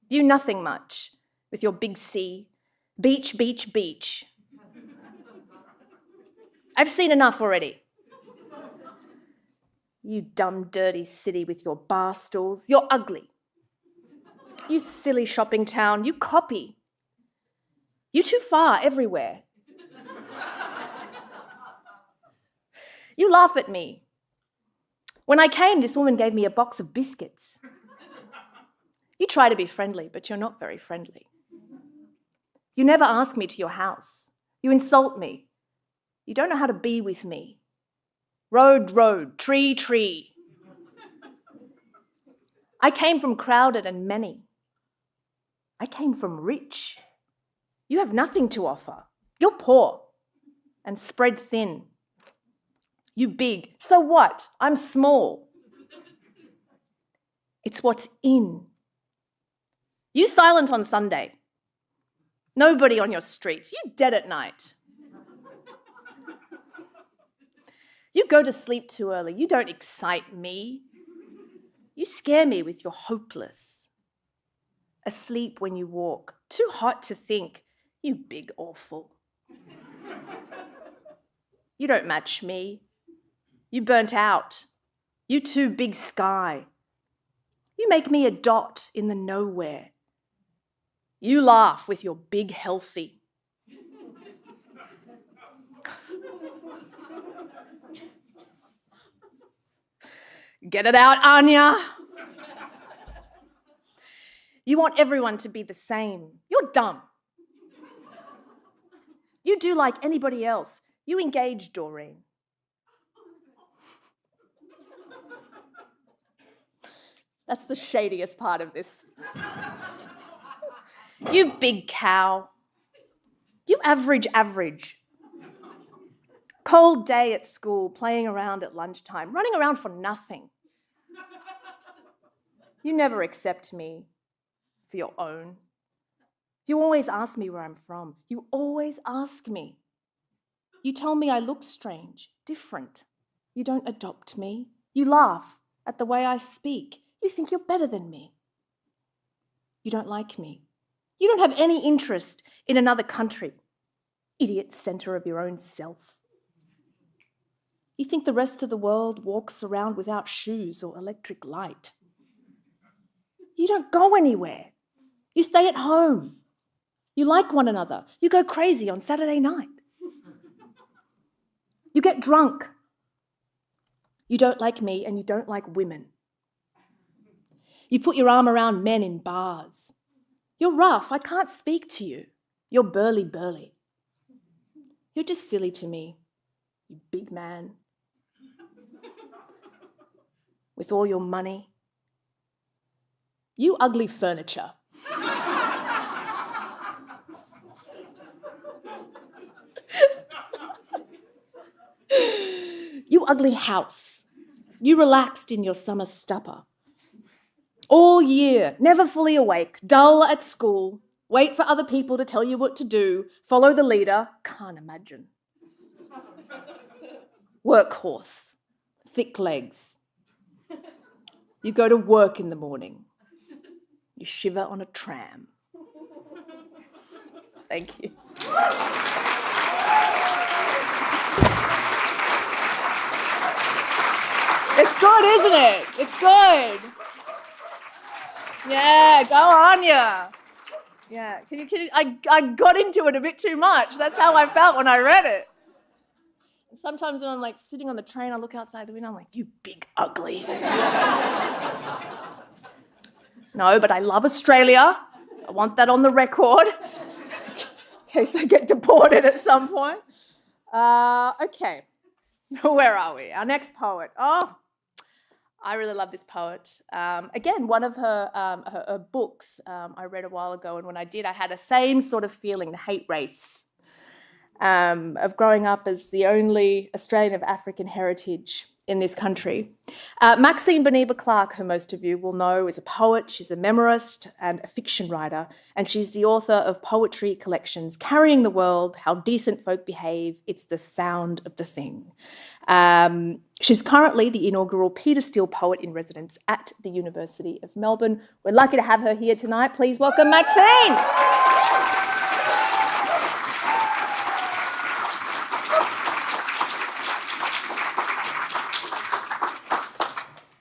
You nothing much with your big C, beach, beach, beach. I've seen enough already. You dumb, dirty city with your bar stools, you're ugly. You silly shopping town, you copy. You too far everywhere. You laugh at me. When I came, this woman gave me a box of biscuits. You try to be friendly, but you're not very friendly. You never ask me to your house. You insult me. You don't know how to be with me. Road, road, tree, tree. I came from crowded and many. I came from rich. You have nothing to offer. You're poor and spread thin. You big. So what? I'm small. It's what's in. You silent on Sunday. Nobody on your streets. You dead at night. You go to sleep too early. You don't excite me. You scare me with your hopeless. Asleep when you walk. Too hot to think. You big awful. You don't match me. You burnt out. You too big sky. You make me a dot in the nowhere. You laugh with your big healthy. Get it out, Anya. You want everyone to be the same. You're dumb. You do like anybody else. You engage, Doreen. That's the shadiest part of this. You big cow. You average. Cold day at school, playing around at lunchtime, running around for nothing. You never accept me for your own. You always ask me where I'm from. You always ask me. You tell me I look strange, different. You don't adopt me. You laugh at the way I speak. You think you're better than me. You don't like me. You don't have any interest in another country. Idiot centre of your own self. You think the rest of the world walks around without shoes or electric light. You don't go anywhere. You stay at home. You like one another. You go crazy on Saturday night. You get drunk. You don't like me and you don't like women. You put your arm around men in bars. You're rough. I can't speak to you. You're burly. You're just silly to me, you big man. With all your money. You ugly furniture. You ugly house. You relaxed in your summer stupor. All year, never fully awake, dull at school, wait for other people to tell you what to do, follow the leader, can't imagine. Workhorse, thick legs. You go to work in the morning. you shiver on a tram. Thank you. It's good, isn't it? It's good. Yeah, go on, yeah. Yeah, can you, I got into it a bit too much. That's how I felt when I read it. And sometimes when I'm like sitting on the train, I look outside the window, I'm like, you big ugly. No, but I love Australia. I want that on the record in case I get deported at some point. Okay, where are we? Our next poet. Oh, I really love this poet. Again, one of her books I read a while ago, and when I did, I had the same sort of feeling, the hate race of growing up as the only Australian of African heritage in this country. Maxine Beneba Clarke, who most of you will know, is a poet, she's a memoirist and a fiction writer, and she's the author of poetry collections, Carrying the World, How Decent Folk Behave, It's the Sound of the Thing. She's currently the inaugural Peter Steele Poet in Residence at the University of Melbourne. We're lucky to have her here tonight. Please welcome Maxine.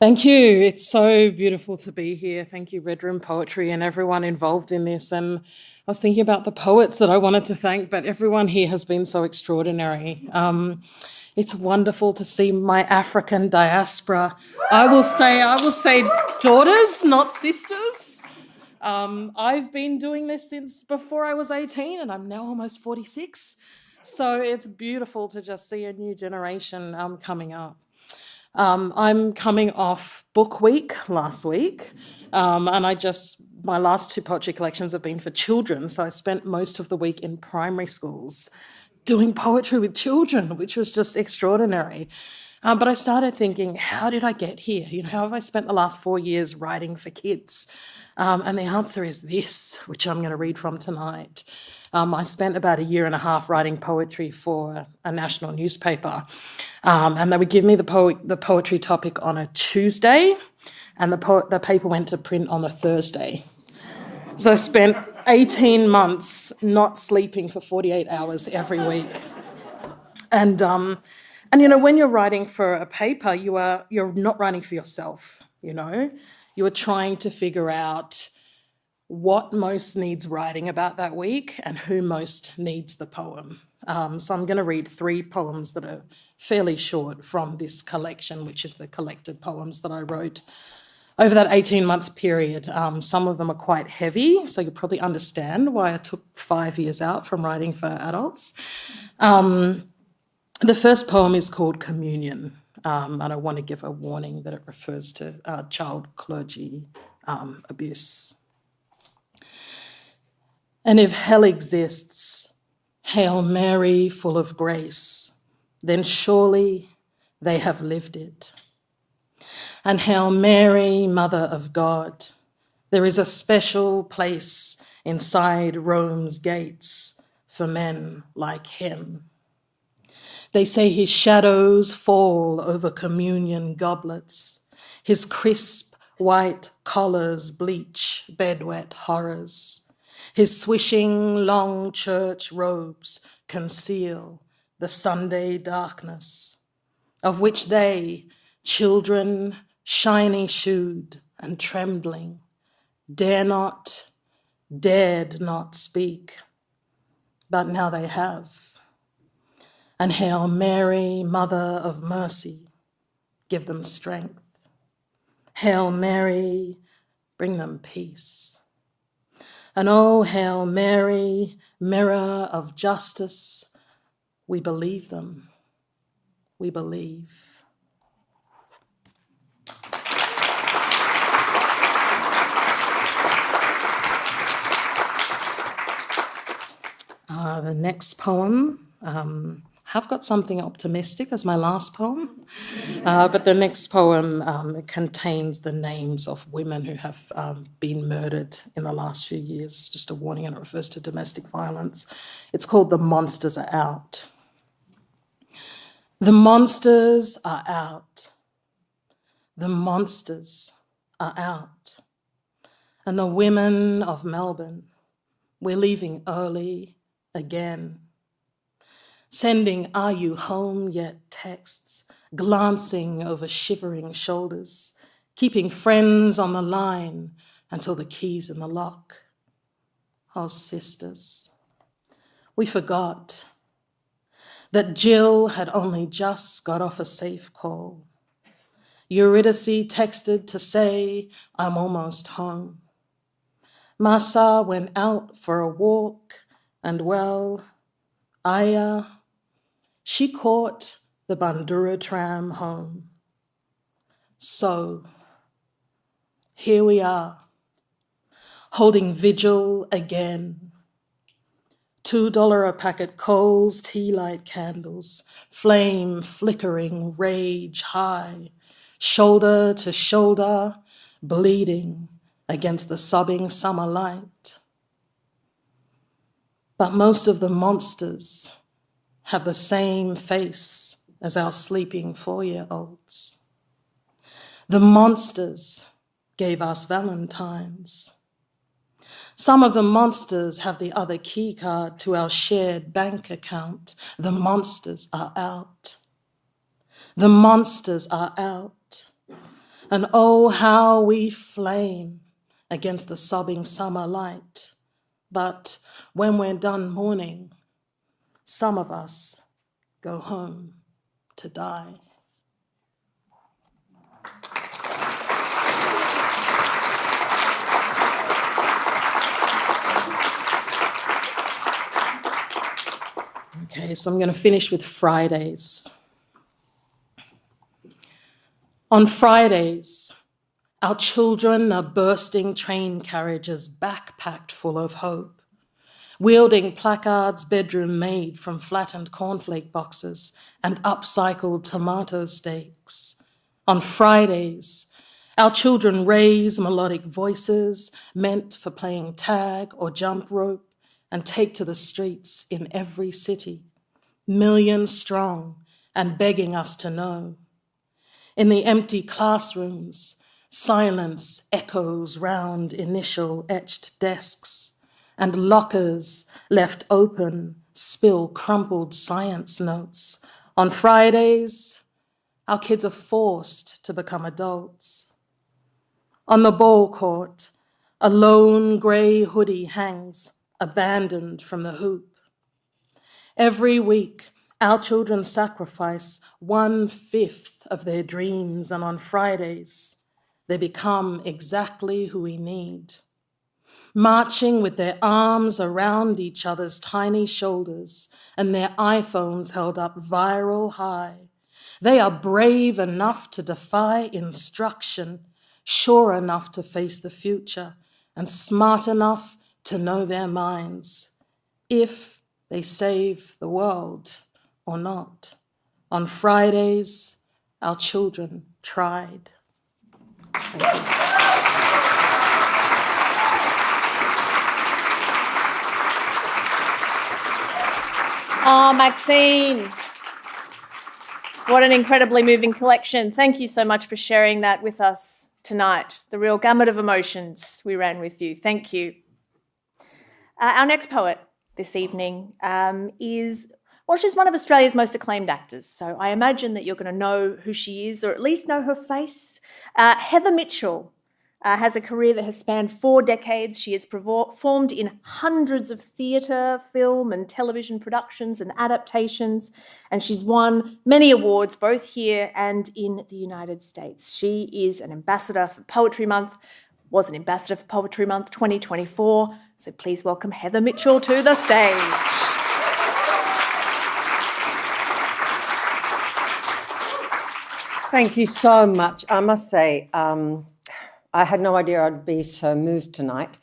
Thank you. It's so beautiful to be here. Thank you, Red Room Poetry, and everyone involved in this. And I was thinking about the poets that I wanted to thank, but everyone here has been so extraordinary. It's wonderful to see my African diaspora. I will say daughters, not sisters. I've been doing this since before I was 18, and I'm now almost 46. So it's beautiful to just see a new generation coming up. I'm coming off Book Week last week, and my last two poetry collections have been for children, so I spent most of the week in primary schools doing poetry with children, which was just extraordinary. But I started thinking, how did I get here? How have I spent the last 4 years writing for kids? And the answer is this, which I'm going to read from tonight. I spent about 1.5 years writing poetry for a national newspaper, and they would give me the poetry topic on a Tuesday, and the paper went to print on a Thursday. So I spent 18 months not sleeping for 48 hours every week. And when you're writing for a paper, you're not writing for yourself, You are trying to figure out what most needs writing about that week and who most needs the poem. So I'm going to read 3 poems that are fairly short from this collection, which is the collected poems that I wrote over that 18 months period. Some of them are quite heavy, so you'll probably understand why I took 5 years out from writing for adults. The first poem is called Communion, and I want to give a warning that it refers to child clergy abuse. And if hell exists, Hail Mary, full of grace, then surely they have lived it. And Hail Mary, Mother of God, there is a special place inside Rome's gates for men like him. They say his shadows fall over communion goblets, his crisp white collars bleach bedwet horrors. His swishing long church robes conceal the Sunday darkness, of which they, children shiny shoed and trembling, dared not speak, but now they have. And Hail Mary, Mother of Mercy, give them strength. Hail Mary, bring them peace. And oh, Hail Mary, mirror of justice, we believe them. We believe. The next poem, have got something optimistic as my last poem, but the next poem contains the names of women who have been murdered in the last few years. Just a warning, and it refers to domestic violence. It's called The Monsters Are Out. The monsters are out. The monsters are out. and the women of Melbourne, we're leaving early again. Sending "Are you home yet?" texts, glancing over shivering shoulders, keeping friends on the line until the key's in the lock. Oh, sisters, we forgot that Jill had only just got off a safe call. Eurydice texted to say, "I'm almost home." Masa went out for a walk, and well, Aya, she caught the Bandura tram home. So, here we are, holding vigil again. $2 a packet Coles tea light candles, flame flickering, rage high, shoulder to shoulder, bleeding against the sobbing summer light. But most of the monsters have the same face as our sleeping 4-year-olds. The monsters gave us Valentines. Some of the monsters have the other key card to our shared bank account. The monsters are out. The monsters are out. And oh, how we flame against the sobbing summer light. But when we're done mourning, some of us go home to die. Okay, so I'm going to finish with Fridays. On Fridays, our children are bursting train carriages backpacked full of hope, wielding placards bedroom made from flattened cornflake boxes and upcycled tomato steaks. On Fridays, our children raise melodic voices meant for playing tag or jump rope and take to the streets in every city, millions strong and begging us to know. In the empty classrooms, silence echoes round initial etched desks, and lockers left open spill crumpled science notes. On Fridays, our kids are forced to become adults. On the ball court, a lone grey hoodie hangs, abandoned from the hoop. Every week, our children sacrifice 1/5 of their dreams, and on Fridays, they become exactly who we need. Marching with their arms around each other's tiny shoulders and their iPhones held up viral high. They are brave enough to defy instruction, sure enough to face the future, and smart enough to know their minds, if they save the world or not. On Fridays, our children tried. Oh, Maxine. What an incredibly moving collection. Thank you so much for sharing that with us tonight. The real gamut of emotions we ran with you. Thank you. Our next poet this evening is, well, she's one of Australia's most acclaimed actors, so I imagine that you're going to know who she is, or at least know her face. Heather Mitchell has a career that has spanned 4 decades. She has performed in hundreds of theatre, film and television productions and adaptations, and she's won many awards both here and in the United States. She is an ambassador for Poetry Month, was an ambassador for Poetry Month 2024, so please welcome Heather Mitchell to the stage. Thank you so much. I must say, I had no idea I'd be so moved tonight.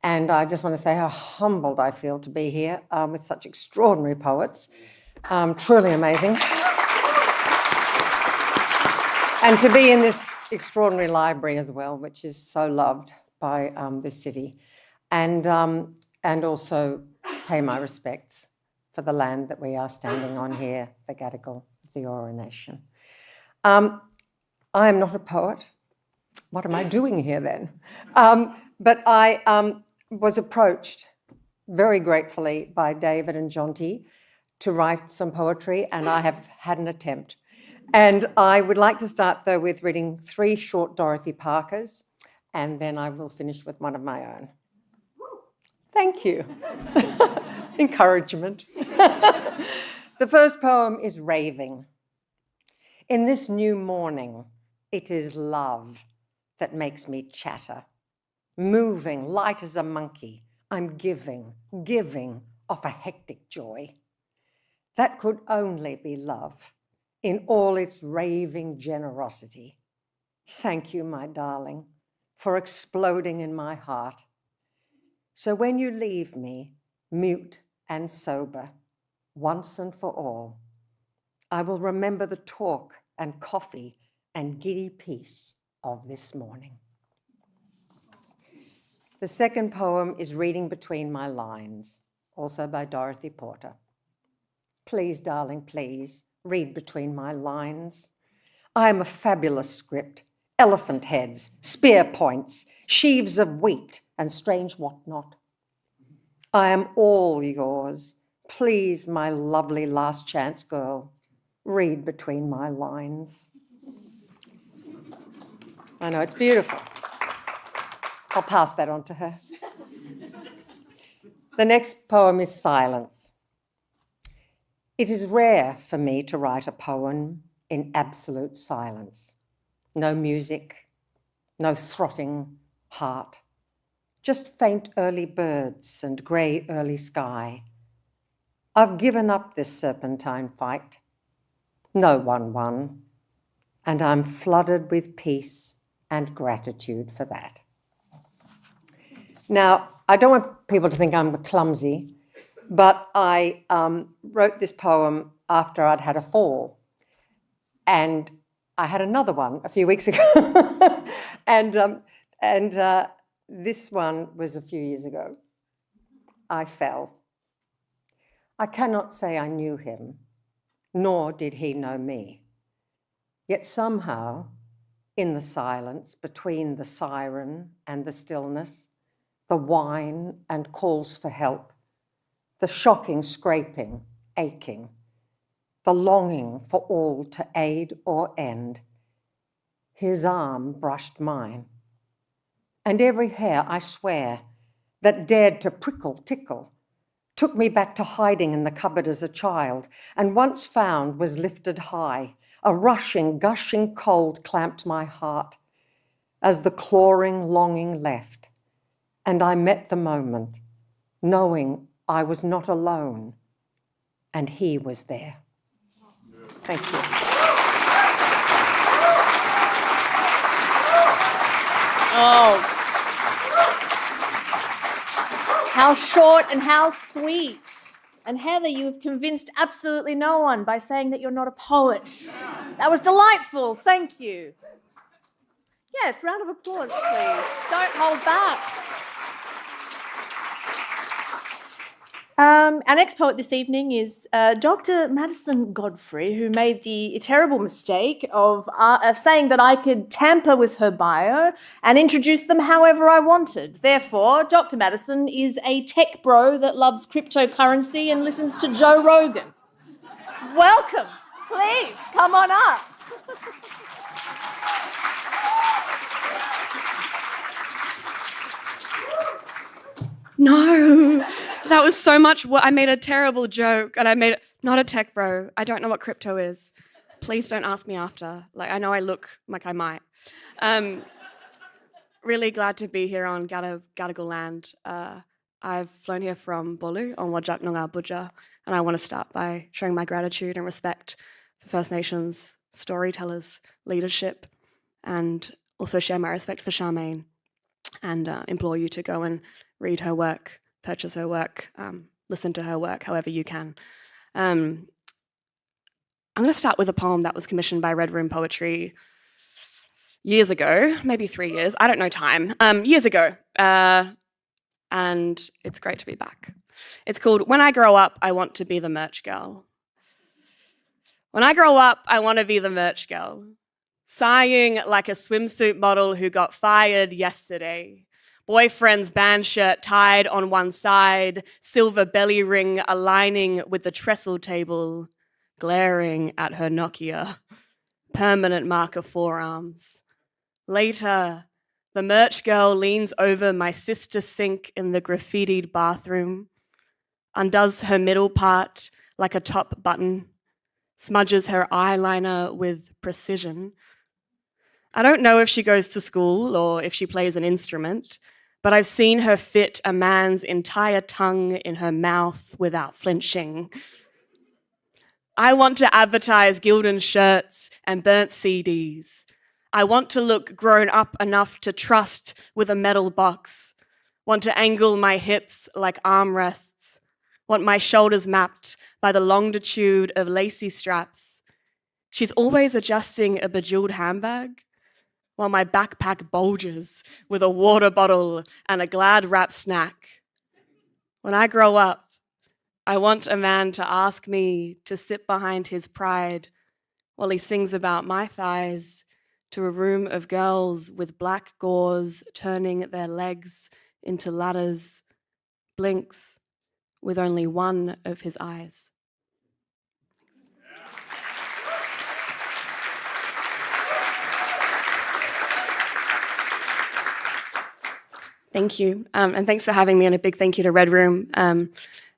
And I just want to say how humbled I feel to be here with such extraordinary poets. Truly amazing. And to be in this extraordinary library as well, which is so loved by this city. And also pay my respects for the land that we are standing on here, the Gadigal of the Eora Nation. I am not a poet. What am I doing here then? But I was approached very gratefully by David and Jonty to write some poetry, and I have had an attempt. And I would like to start, though, with reading 3 short Dorothy Parkers, and then I will finish with one of my own. Thank you. Encouragement. The first poem is Raving. In this new morning, it is love that makes me chatter. Moving, light as a monkey, I'm giving of a hectic joy. That could only be love in all its raving generosity. Thank you, my darling, for exploding in my heart. So when you leave me, mute and sober, once and for all, I will remember the talk and coffee and giddy peace of this morning. The second poem is Reading Between My Lines, also by Dorothy Porter. Please, darling, please, read between my lines. I am a fabulous script, elephant heads, spear points, sheaves of wheat, and strange whatnot. I am all yours. Please, my lovely last chance girl, read between my lines. I know, it's beautiful. I'll pass that on to her. The next poem is Silence. It is rare for me to write a poem in absolute silence. No music, no throttling heart, just faint early birds and grey early sky. I've given up this serpentine fight. No one won, and I'm flooded with peace and gratitude for that. Now, I don't want people to think I'm clumsy, but I wrote this poem after I'd had a fall. And I had another one a few weeks ago. and this one was a few years ago. I fell. I cannot say I knew him, nor did he know me. Yet somehow, in the silence between the siren and the stillness, the whine and calls for help, the shocking scraping, aching, the longing for all to aid or end, his arm brushed mine. And every hair, I swear, that dared to prickle, tickle, took me back to hiding in the cupboard as a child, and once found was lifted high. A rushing, gushing cold clamped my heart as the clawing longing left, and I met the moment, knowing I was not alone, and he was there. Thank you. Oh. How short and how sweet. And Heather, you've convinced absolutely no one by saying that you're not a poet. That was delightful. Thank you. Yes, round of applause, please. Don't hold back. Our next poet this evening is Dr. Madison Godfrey, who made the terrible mistake of saying that I could tamper with her bio and introduce them however I wanted. Therefore, Dr. Madison is a tech bro that loves cryptocurrency and listens to Joe Rogan. Welcome. Please, come on up. No, that was so much. I made a terrible joke, and I made it not a tech bro. I don't know what crypto is. Please don't ask me after. I know I look like I might. Really glad to be here on Gadigal land. I've flown here from Bolu on Wajak Noongar Budja, and I want to start by showing my gratitude and respect for First Nations storytellers' leadership, and also share my respect for Charmaine, and implore you to go and read her work, purchase her work, listen to her work however you can. I'm going to start with a poem that was commissioned by Red Room Poetry years ago, maybe 3 years, I don't know time, years ago. And it's great to be back. It's called When I Grow Up, I Want to Be the Merch Girl. When I grow up, I want to be the merch girl, sighing like a swimsuit model who got fired yesterday. boyfriend's band shirt tied on one side, silver belly ring aligning with the trestle table, glaring at her Nokia, permanent marker forearms. Later, the merch girl leans over my sister's sink in the graffitied bathroom, undoes her middle part like a top button, smudges her eyeliner with precision. I don't know if she goes to school or if she plays an instrument, but I've seen her fit a man's entire tongue in her mouth without flinching. I want to advertise Gildan shirts and burnt CDs. I want to look grown up enough to trust with a metal box. Want to angle my hips like armrests. Want my shoulders mapped by the longitude of lacy straps. She's always adjusting a bejeweled handbag, while my backpack bulges with a water bottle and a Glad wrap snack. When I grow up, I want a man to ask me to sit behind his pride while he sings about my thighs to a room of girls with black gauze turning their legs into ladders, blinks with only one of his eyes. Thank you, and thanks for having me, and a big thank you to Red Room.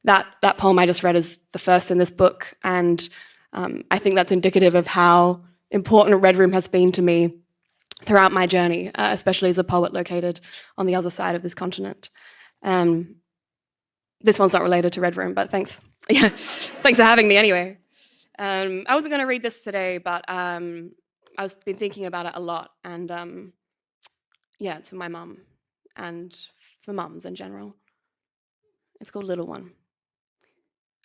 That poem I just read is the first in this book, and I think that's indicative of how important Red Room has been to me throughout my journey, especially as a poet located on the other side of this continent. This one's not related to Red Room, but thanks. Yeah, thanks for having me anyway. I wasn't going to read this today, but I've been thinking about it a lot, and yeah, it's for my mum and for mums in general. It's called Little One.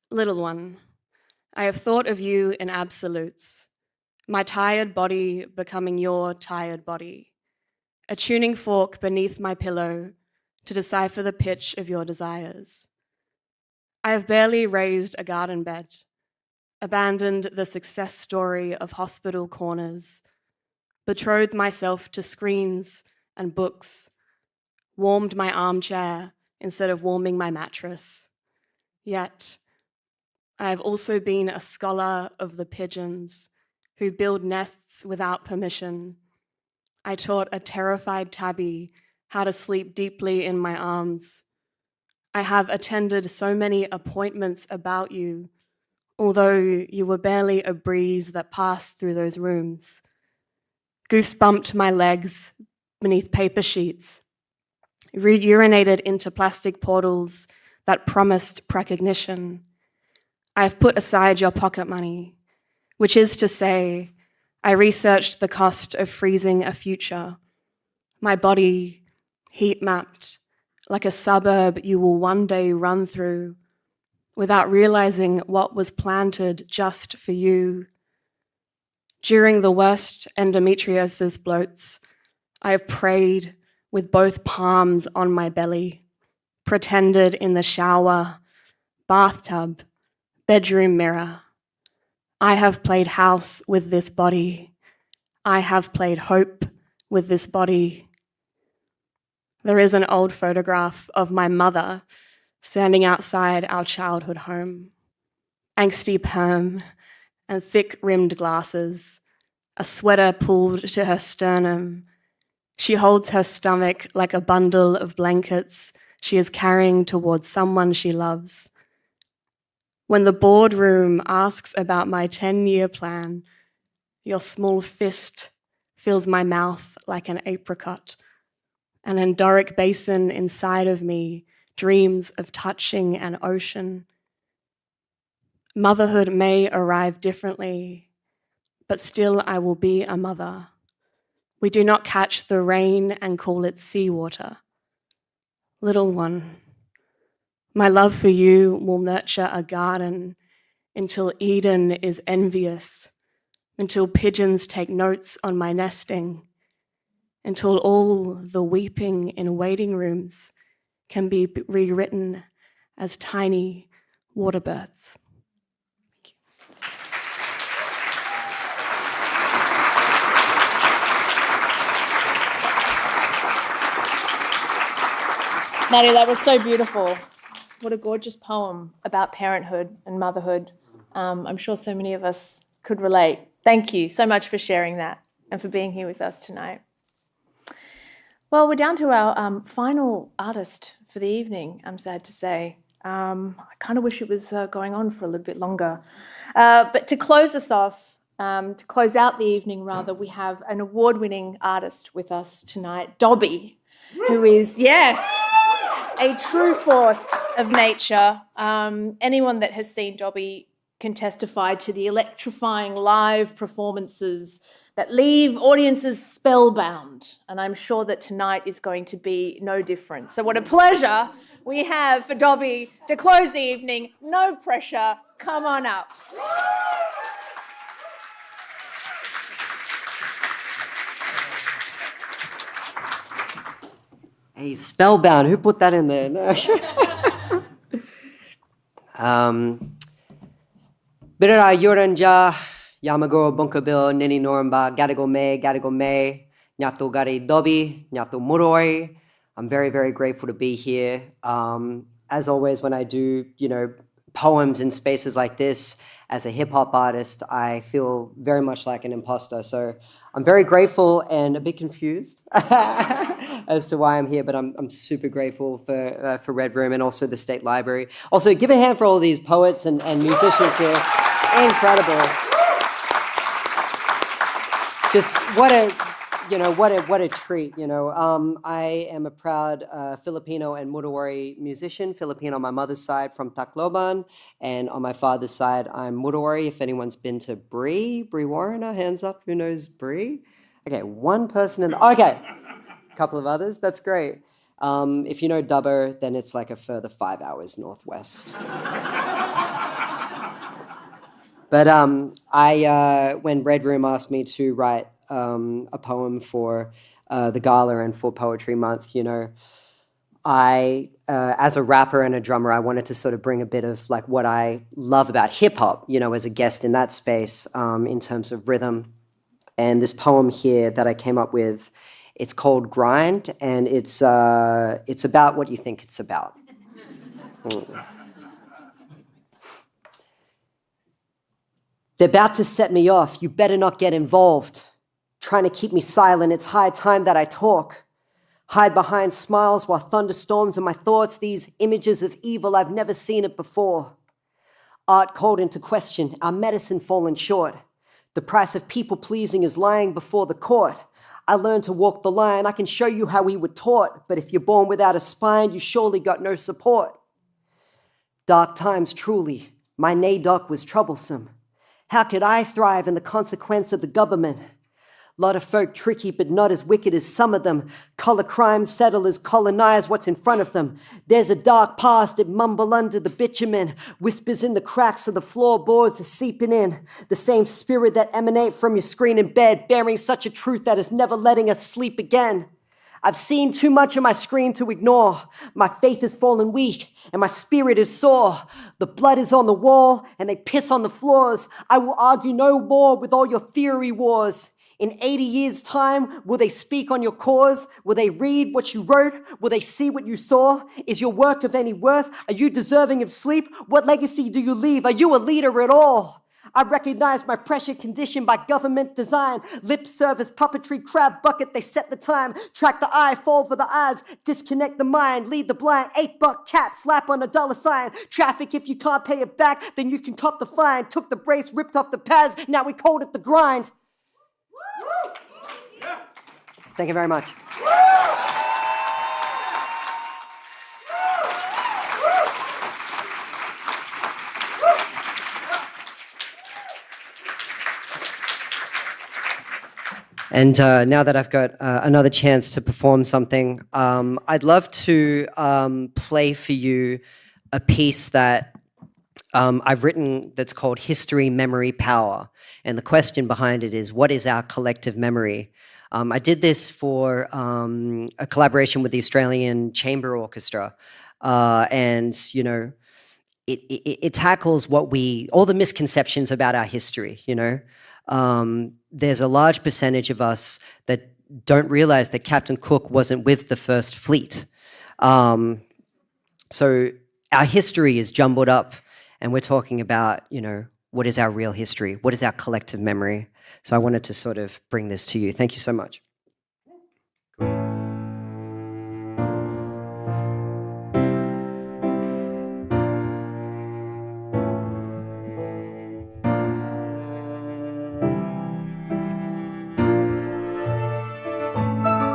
Little one, I have thought of you in absolutes, my tired body becoming your tired body, a tuning fork beneath my pillow to decipher the pitch of your desires. I have barely raised a garden bed, abandoned the success story of hospital corners, betrothed myself to screens and books, warmed my armchair instead of warming my mattress. Yet, I have also been a scholar of the pigeons who build nests without permission. I taught a terrified tabby how to sleep deeply in my arms. I have attended so many appointments about you, although you were barely a breeze that passed through those rooms. Goosebumped my legs beneath paper sheets, urinated into plastic portals that promised precognition. I have put aside your pocket money, which is to say, I researched the cost of freezing a future. My body, heat mapped, like a suburb you will one day run through without realizing what was planted just for you. During the worst endometriosis bloats, I have prayed with both palms on my belly, pretended in the shower, bathtub, bedroom mirror. I have played house with this body. I have played hope with this body. There is an old photograph of my mother standing outside our childhood home. Angsty perm and thick-rimmed glasses, a sweater pulled to her sternum. She holds her stomach like a bundle of blankets she is carrying towards someone she loves. When the boardroom asks about my 10-year plan, your small fist fills my mouth like an apricot. An endoric basin inside of me dreams of touching an ocean. Motherhood may arrive differently, but still I will be a mother. We do not catch the rain and call it seawater. Little one, my love for you will nurture a garden until Eden is envious, until pigeons take notes on my nesting, until all the weeping in waiting rooms can be rewritten as tiny water births. Nadia, that was so beautiful. What a gorgeous poem about parenthood and motherhood. I'm sure so many of us could relate. Thank you so much for sharing that and for being here with us tonight. Well, we're down to our final artist for the evening, I'm sad to say. I kind of wish it was going on for a little bit longer. But to close us off, to close out the evening rather, we have an award-winning artist with us tonight, DOBBY, who is, yes, a true force of nature. Anyone that has seen DOBBY can testify to the electrifying live performances that leave audiences spellbound. And I'm sure that tonight is going to be no different. So what a pleasure we have for DOBBY to close the evening. No pressure, come on up. Hey, spellbound, who put that in there? No. Birara Yoranja, Yamago Bunkabil, Nini Noramba, Gadigo Me, Nyato Gari DOBBY, Nyato Muroi. I'm very, very grateful to be here. As always, when I do, poems in spaces like this, as a hip hop artist, I feel very much like an imposter. So I'm very grateful and a bit confused as to why I'm here, but I'm super grateful for Red Room and also the State Library. Also, give a hand for all these poets and musicians here. Incredible. Just what a treat, I am a proud Filipino and Mudawari musician, Filipino on my mother's side from Tacloban, and on my father's side, I'm Mudawari. If anyone's been to Bree Warrener, hands up, who knows Bree? Okay, one person okay, a couple of others, that's great. If you know Dubbo, then it's like a further 5 hours northwest. But when Red Room asked me to write a poem for the gala and for Poetry Month, I, as a rapper and a drummer, I wanted to sort of bring a bit of like what I love about hip hop, as a guest in that space in terms of rhythm. And this poem here that I came up with, it's called Grind, and it's about what you think it's about. They're about to set me off. You better not get involved. Trying to keep me silent. It's high time that I talk. Hide behind smiles while thunderstorms in my thoughts. These images of evil, I've never seen it before. Art called into question. Our medicine fallen short. The price of people pleasing is lying before the court. I learned to walk the line. I can show you how we were taught. But if you're born without a spine, you surely got no support. Dark times, truly. My NADOC was troublesome. How could I thrive in the consequence of the government? Lot of folk tricky, but not as wicked as some of them. Color crime settlers colonize what's in front of them. There's a dark past that mumble under the bitumen. Whispers in the cracks of the floorboards are seeping in. The same spirit that emanate from your screen in bed, bearing such a truth that is never letting us sleep again. I've seen too much of my screen to ignore. My faith has fallen weak and my spirit is sore. The blood is on the wall and they piss on the floors. I will argue no more with all your theory wars. In 80 years' time, will they speak on your cause? Will they read what you wrote? Will they see what you saw? Is your work of any worth? Are you deserving of sleep? What legacy do you leave? Are you a leader at all? I recognize my pressure conditioned by government design. Lip service, puppetry, crab bucket, they set the time. Track the eye, fall for the odds. Disconnect the mind, lead the blind. $8 cap, slap on a dollar sign. Traffic, if you can't pay it back, then you can cop the fine. Took the brace, ripped off the pads, now we called it the grind. Thank you very much. And now that I've got another chance to perform something, I'd love to play for you a piece that I've written that's called History, Memory, Power. And the question behind it is, what is our collective memory? I did this for a collaboration with the Australian Chamber Orchestra. And, you know, it tackles all the misconceptions about our history, you know. There's a large percentage of us that don't realize that Captain Cook wasn't with the First Fleet. So our history is jumbled up, and we're talking about, what is our real history? What is our collective memory? So I wanted to sort of bring this to you. Thank you so much.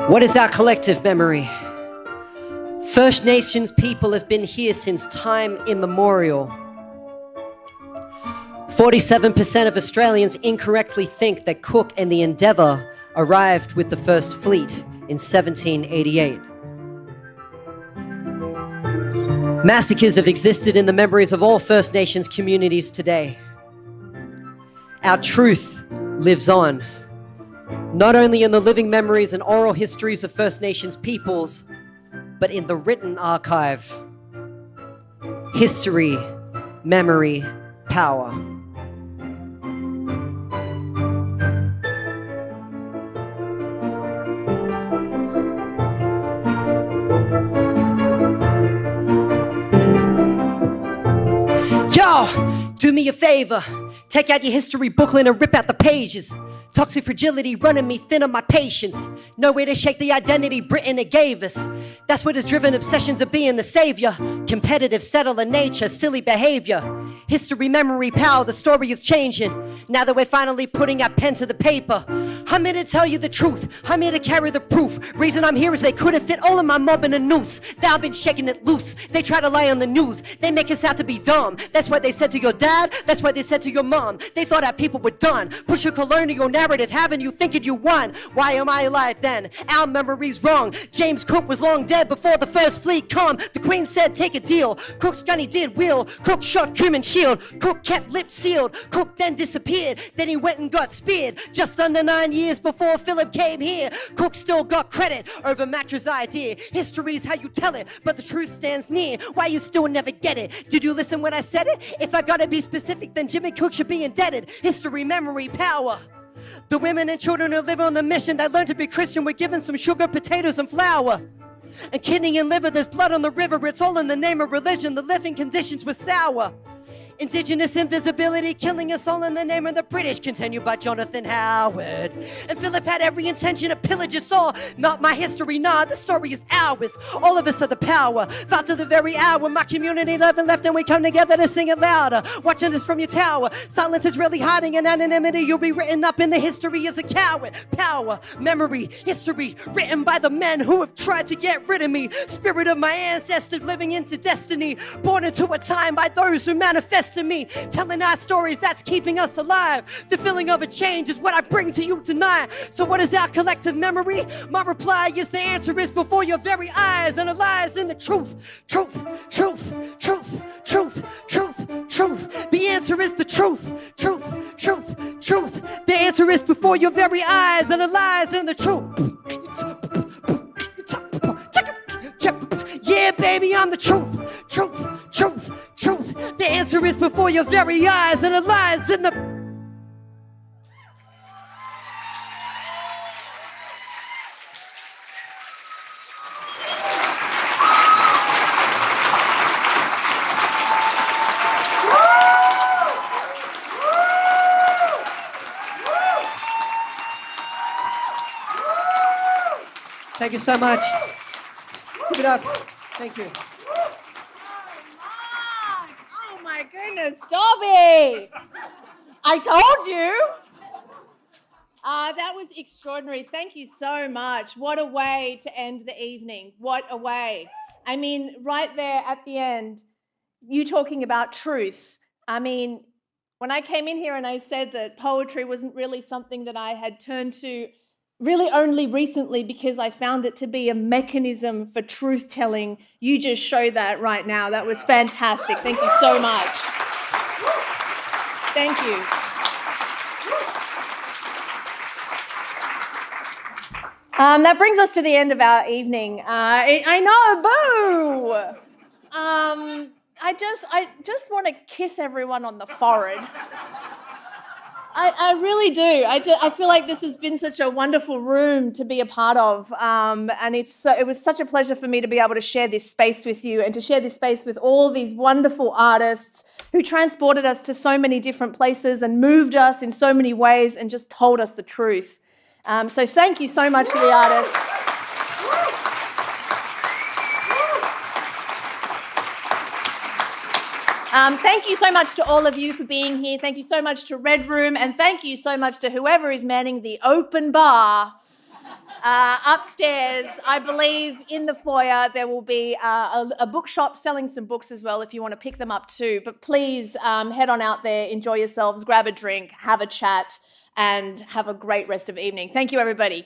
What is our collective memory? First Nations people have been here since time immemorial. 47% of Australians incorrectly think that Cook and the Endeavour arrived with the first fleet in 1788. Massacres have existed in the memories of all First Nations communities today. Our truth lives on, not only in the living memories and oral histories of First Nations peoples, but in the written archive. History, memory, power. Yo, do me a favor. Take out your history booklet and rip out the pages. Toxic fragility running me thin on my patience. No way to shake the identity Britain it gave us. That's what has driven obsessions of being the savior. Competitive, settler nature, silly behavior. History, memory, power, the story is changing. Now that we're finally putting our pen to the paper. I'm here to tell you the truth. I'm here to carry the proof. Reason I'm here is they couldn't fit all of my mob in a noose. Thou been shaking it loose. They try to lie on the news. They make us out to be dumb. That's what they said to your dad. That's what they said to your mom. They thought our people were done. Push a colonial narrative, having you thinking you won. Why am I alive then? Our memory's wrong. James Cook was long dead before the first fleet come. The Queen said take a deal. Cook's gunny did wheel. Cook shot Truman shield. Cook kept lips sealed. Cook then disappeared. Then he went and got speared. Just under 9 years before Philip came here. Cook still got credit over Matra's idea. History's how you tell it, but the truth stands near. Why you still never get it? Did you listen when I said it? If I gotta be specific, then Jimmy Cook should be indebted. History, memory, power. The women and children who live on the mission that learned to be Christian were given some sugar, potatoes, and flour. And kidney and liver, there's blood on the river. It's all in the name of religion. The living conditions were sour. Indigenous invisibility killing us all in the name of the British, continued by Jonathan Howard. And Philip had every intention to pillage us all. Not my history, nah, the story is ours. All of us are the power. Fought to the very hour, my community love and left, and we come together to sing it louder. Watching this from your tower. Silence is really hiding in anonymity. You'll be written up in the history as a coward. Power, memory, history, written by the men who have tried to get rid of me. Spirit of my ancestors living into destiny. Born into a time by those who manifest to me, telling our stories that's keeping us alive. The feeling of a change is what I bring to you tonight. So what is our collective memory? My reply is the answer is before your very eyes, and it lies in the truth. Truth, truth, truth, truth, truth, truth. The answer is the truth. Truth, truth, truth. The answer is before your very eyes, and it lies in the truth. Yeah, baby, I'm the truth. Truth, truth, truth. The answer is before your very eyes, and it lies in the... Thank you so much. Keep it up. Thank you. Oh my goodness, Dobby! I told you. That was extraordinary. Thank you so much. What a way to end the evening. What a way. I mean, right there at the end, you talking about truth. I mean, when I came in here and I said that poetry wasn't really something that I had turned to really only recently because I found it to be a mechanism for truth-telling, you just showed that right now. That was fantastic. Thank you so much. Thank you. That brings us to the end of our evening. I know, boo! I just want to kiss everyone on the forehead. I really do. I feel like this has been such a wonderful room to be a part of, and it was such a pleasure for me to be able to share this space with you and to share this space with all these wonderful artists who transported us to so many different places and moved us in so many ways and just told us the truth. So thank you so much to the artists. Thank you so much to all of you for being here. Thank you so much to Red Room, and thank you so much to whoever is manning the open bar upstairs. I believe in the foyer there will be a bookshop selling some books as well if you want to pick them up too. But please head on out there, enjoy yourselves, grab a drink, have a chat, and have a great rest of the evening. Thank you, everybody.